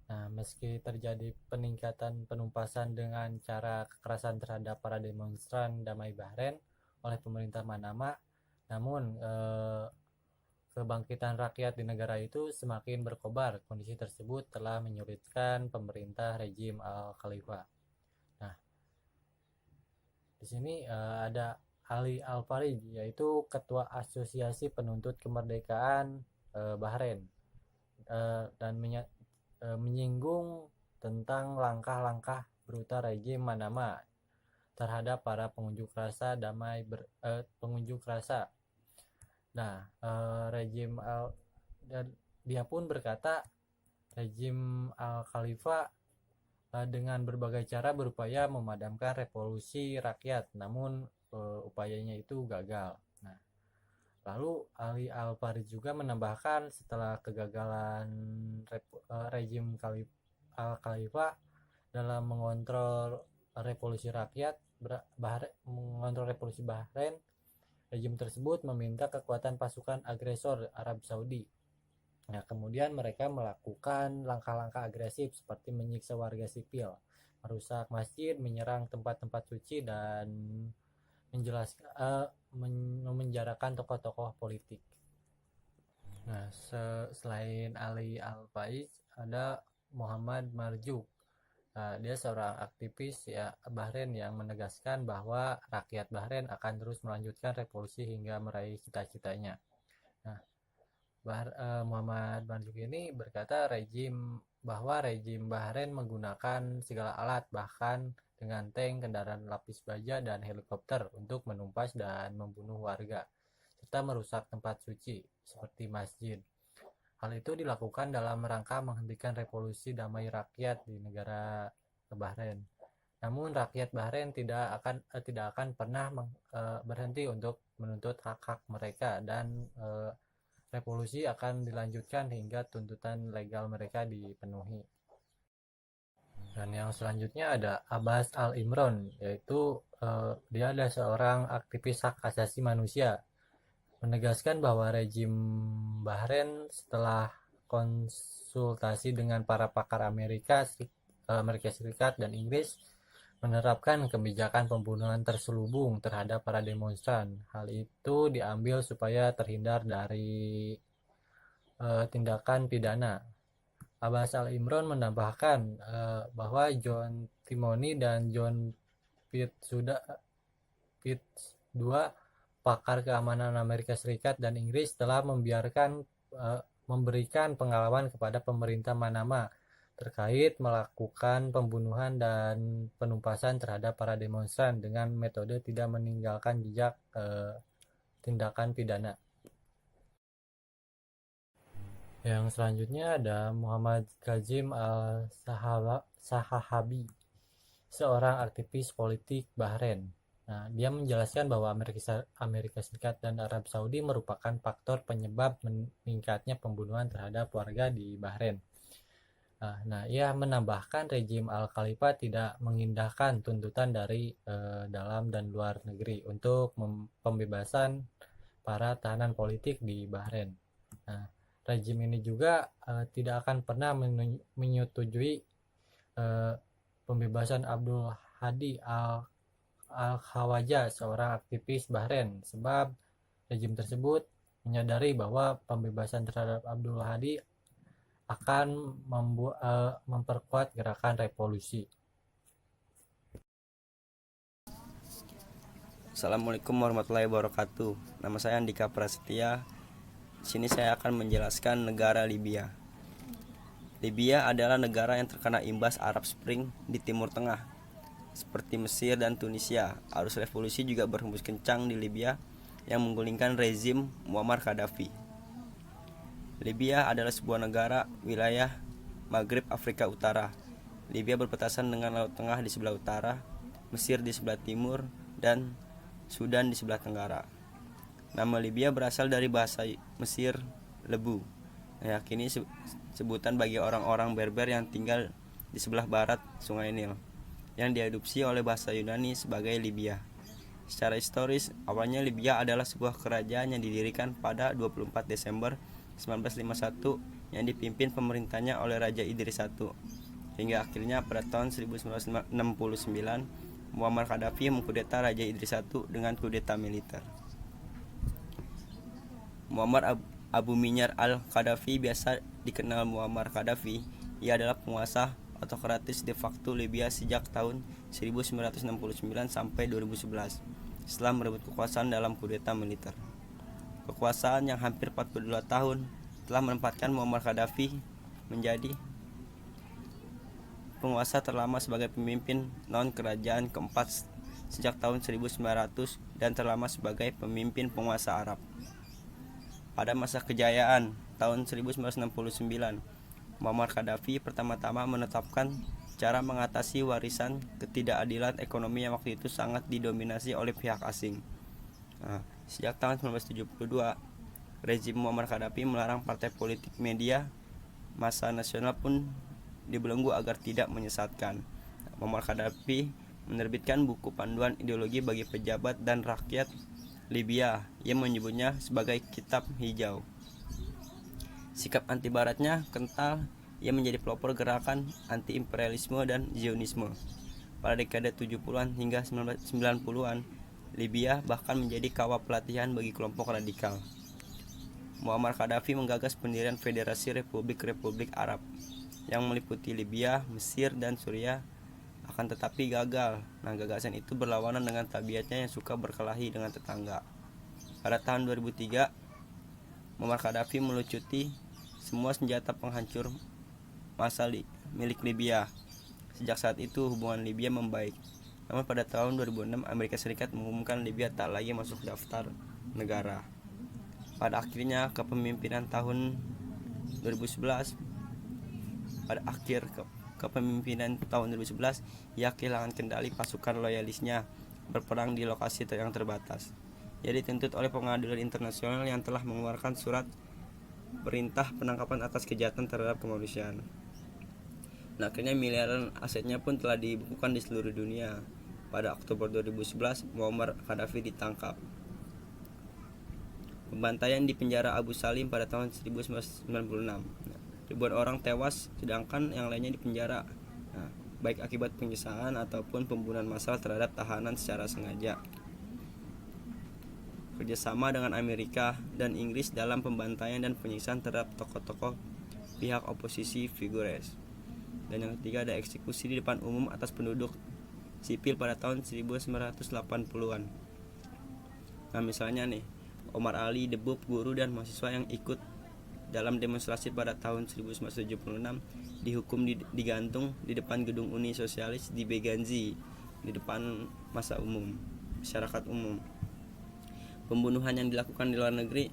Nah, meski terjadi peningkatan penumpasan dengan cara kekerasan terhadap para demonstran damai Bahrain oleh pemerintah Manama, namun kebangkitan rakyat di negara itu semakin berkobar. Kondisi tersebut telah menyulitkan pemerintah rejim Al-Khalifa. Nah, di sini ada Ali Al-Farij, yaitu Ketua Asosiasi Penuntut Kemerdekaan Bahrain, dan menyinggung tentang langkah-langkah brutal rejim Manama terhadap para pengunjuk rasa pengunjuk rasa. Nah, dan dia pun berkata rejim Al-Khalifa dengan berbagai cara berupaya memadamkan revolusi rakyat, namun upayanya itu gagal. Nah, lalu Ali Al-Farid juga menambahkan setelah kegagalan rejim Al-Khalifa dalam mengontrol revolusi rakyat, mengontrol revolusi Bahrain, rejim tersebut meminta kekuatan pasukan agresor Arab Saudi. Nah, kemudian mereka melakukan langkah-langkah agresif seperti menyiksa warga sipil, merusak masjid, menyerang tempat-tempat suci, dan memenjarakan tokoh-tokoh politik. Nah, selain Ali Al-Faiz, ada Muhammad Marjuk. Nah, dia seorang aktivis Bahrain yang menegaskan bahwa rakyat Bahrain akan terus melanjutkan revolusi hingga meraih cita-citanya. Nah, Muhammad Marjuk ini berkata bahwa rejim Bahrain menggunakan segala alat, bahkan dengan tank, kendaraan lapis baja, dan helikopter untuk menumpas dan membunuh warga, serta merusak tempat suci seperti masjid. Hal itu dilakukan dalam rangka menghentikan revolusi damai rakyat di negara Bahrain. Namun rakyat Bahrain tidak akan pernah berhenti untuk menuntut hak-hak mereka, dan revolusi akan dilanjutkan hingga tuntutan legal mereka dipenuhi. Dan yang selanjutnya ada Abbas Al-Imron, yaitu dia adalah seorang aktivis hak asasi manusia, menegaskan bahwa rejim Bahrain setelah konsultasi dengan para pakar Amerika Serikat dan Inggris menerapkan kebijakan pembunuhan terselubung terhadap para demonstran. Hal itu diambil supaya terhindar dari tindakan pidana. Abbas Al-Imron menambahkan bahwa John Timony dan John Pitts II, pakar keamanan Amerika Serikat dan Inggris, telah memberikan pengalaman kepada pemerintah Manama terkait melakukan pembunuhan dan penumpasan terhadap para demonstran dengan metode tidak meninggalkan jejak tindakan pidana. Yang selanjutnya ada Muhammad Kazim Al-Sahahabi, seorang aktivis politik Bahrain. Nah, dia menjelaskan bahwa Amerika Serikat dan Arab Saudi merupakan faktor penyebab meningkatnya pembunuhan terhadap warga di Bahrain. Nah, ia menambahkan rejim Al-Khalifa tidak mengindahkan tuntutan dari dalam dan luar negeri untuk pembebasan para tahanan politik di Bahrain. Nah, rejim ini juga tidak akan pernah menyetujui pembebasan Abdul Hadi Al-Khawaja, seorang aktivis Bahrain, sebab rejim tersebut menyadari bahwa pembebasan terhadap Abdul Hadi akan memperkuat gerakan revolusi. Assalamualaikum warahmatullahi wabarakatuh. Nama saya Andika Prasetya. Di sini saya akan menjelaskan negara Libya. Libya adalah negara yang terkena imbas Arab Spring di Timur Tengah. Seperti Mesir dan Tunisia, arus revolusi juga berhembus kencang di Libya yang menggulingkan rezim Muammar Gaddafi. Libya adalah sebuah negara wilayah Maghrib Afrika Utara. Libya berbatasan dengan Laut Tengah di sebelah utara, Mesir di sebelah timur, dan Sudan di sebelah tenggara. Nama Libya berasal dari bahasa Mesir lebu, meyakini sebutan bagi orang-orang Berber yang tinggal di sebelah barat Sungai Nil, yang diadopsi oleh bahasa Yunani sebagai Libya. Secara historis, awalnya Libya adalah sebuah kerajaan yang didirikan pada 24 Desember 1951 yang dipimpin pemerintahnya oleh Raja Idris I, hingga akhirnya pada tahun 1969 Muammar Gaddafi mengkudeta Raja Idris I dengan kudeta militer. Muammar Abu Minyar al-Gaddafi, biasa dikenal Muammar Gaddafi, ia adalah penguasa autokratis de facto Libya sejak tahun 1969 sampai 2011 setelah merebut kekuasaan dalam kudeta militer. Kekuasaan yang hampir 42 tahun telah menempatkan Muammar Gaddafi menjadi penguasa terlama sebagai pemimpin non-kerajaan keempat sejak tahun 1900 dan terlama sebagai pemimpin penguasa Arab. Pada masa kejayaan tahun 1969, Muammar Gaddafi pertama-tama menetapkan cara mengatasi warisan ketidakadilan ekonomi yang waktu itu sangat didominasi oleh pihak asing. Sejak tahun 1972, rezim Muammar Gaddafi melarang partai politik, media, massa nasional pun dibelenggu agar tidak menyesatkan. Muammar Gaddafi menerbitkan buku panduan ideologi bagi pejabat dan rakyat Libya yang menyebutnya sebagai Kitab Hijau. Sikap anti baratnya kental, ia menjadi pelopor gerakan anti-imperialisme dan Zionisme. Pada dekade 70-an hingga 90-an, Libya bahkan menjadi kawah pelatihan bagi kelompok radikal. Muammar Gaddafi menggagas pendirian Federasi Republik-Republik Arab yang meliputi Libya, Mesir, dan Suriah, akan tetapi gagal. Gagasan itu berlawanan dengan tabiatnya yang suka berkelahi dengan tetangga. Pada tahun 2003, Muammar Gaddafi melucuti semua senjata penghancur massa milik Libya. Sejak saat itu hubungan Libya membaik. Namun pada tahun 2006 Amerika Serikat mengumumkan Libya tak lagi masuk daftar negara. Pada akhirnya kepemimpinan tahun 2011, ia kehilangan kendali pasukan loyalisnya berperang di lokasi yang terbatas. Ia dituntut oleh pengadilan internasional yang telah mengeluarkan surat perintah penangkapan atas kejahatan terhadap kemanusiaan. Akhirnya miliaran asetnya pun telah dibukukan di seluruh dunia. Pada Oktober 2011, Muammar Gaddafi ditangkap. Pembantaian di penjara Abu Salim pada tahun 1996. Ribuan orang tewas, sedangkan yang lainnya dipenjara, baik akibat penyiksaan ataupun pembunuhan massal terhadap tahanan secara sengaja. Kerjasama dengan Amerika dan Inggris dalam pembantaian dan penyiksaan terhadap tokoh-tokoh pihak oposisi Figures. Dan yang ketiga ada eksekusi di depan umum atas penduduk sipil pada tahun 1980-an. Misalnya nih, Omar Ali, Debub, guru dan mahasiswa yang ikut dalam demonstrasi pada tahun 1976 dihukum digantung di depan gedung Uni Sosialis di Benghazi di depan masyarakat umum. Pembunuhan yang dilakukan di luar negeri.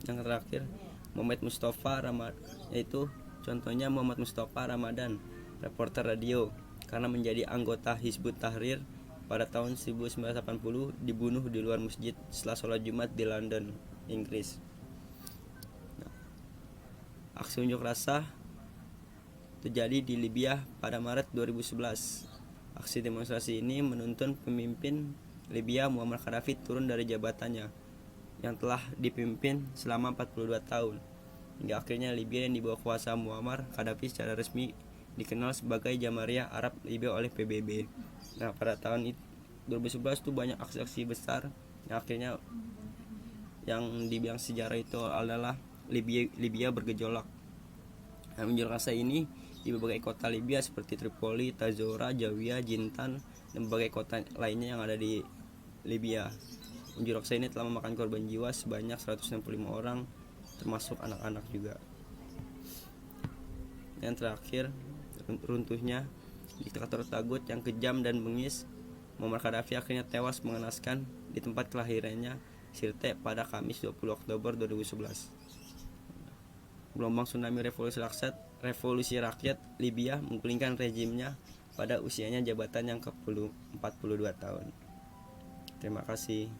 Yang terakhir, Muhammad Mustafa Ramadan, yaitu contohnya Muhammad Mustafa Ramadan, reporter radio, karena menjadi anggota Hizbut Tahrir pada tahun 1980 dibunuh di luar masjid setelah sholat Jumat di London, Inggris. Aksi unjuk rasa terjadi di Libya pada Maret 2011. Aksi demonstrasi ini menuntut pemimpin Libya Muammar Gaddafi turun dari jabatannya yang telah dipimpin selama 42 tahun. Hingga akhirnya Libya yang dibawa kuasa Muammar Gaddafi secara resmi dikenal sebagai Jamahiriyah Arab Libya oleh PBB. Pada tahun 2011 itu banyak aksi-aksi besar yang akhirnya yang dibilang sejarah itu adalah Libya bergejolak. Unjuk rasa ini di berbagai kota Libya seperti Tripoli, Tazora, Zawiya, Jintan, dan berbagai kota lainnya yang ada di Libya. Unjuk rasa ini telah memakan korban jiwa sebanyak 165 orang, termasuk anak-anak juga. Yang terakhir, runtuhnya diktator tagut yang kejam dan bengis, Muammar Gaddafi akhirnya tewas mengenaskan di tempat kelahirannya, Sirte, pada Kamis 20 Oktober 2011. Gelombang tsunami revolusi rakyat Libya menggulingkan rezimnya pada usianya jabatan yang ke-42 tahun. Terima kasih.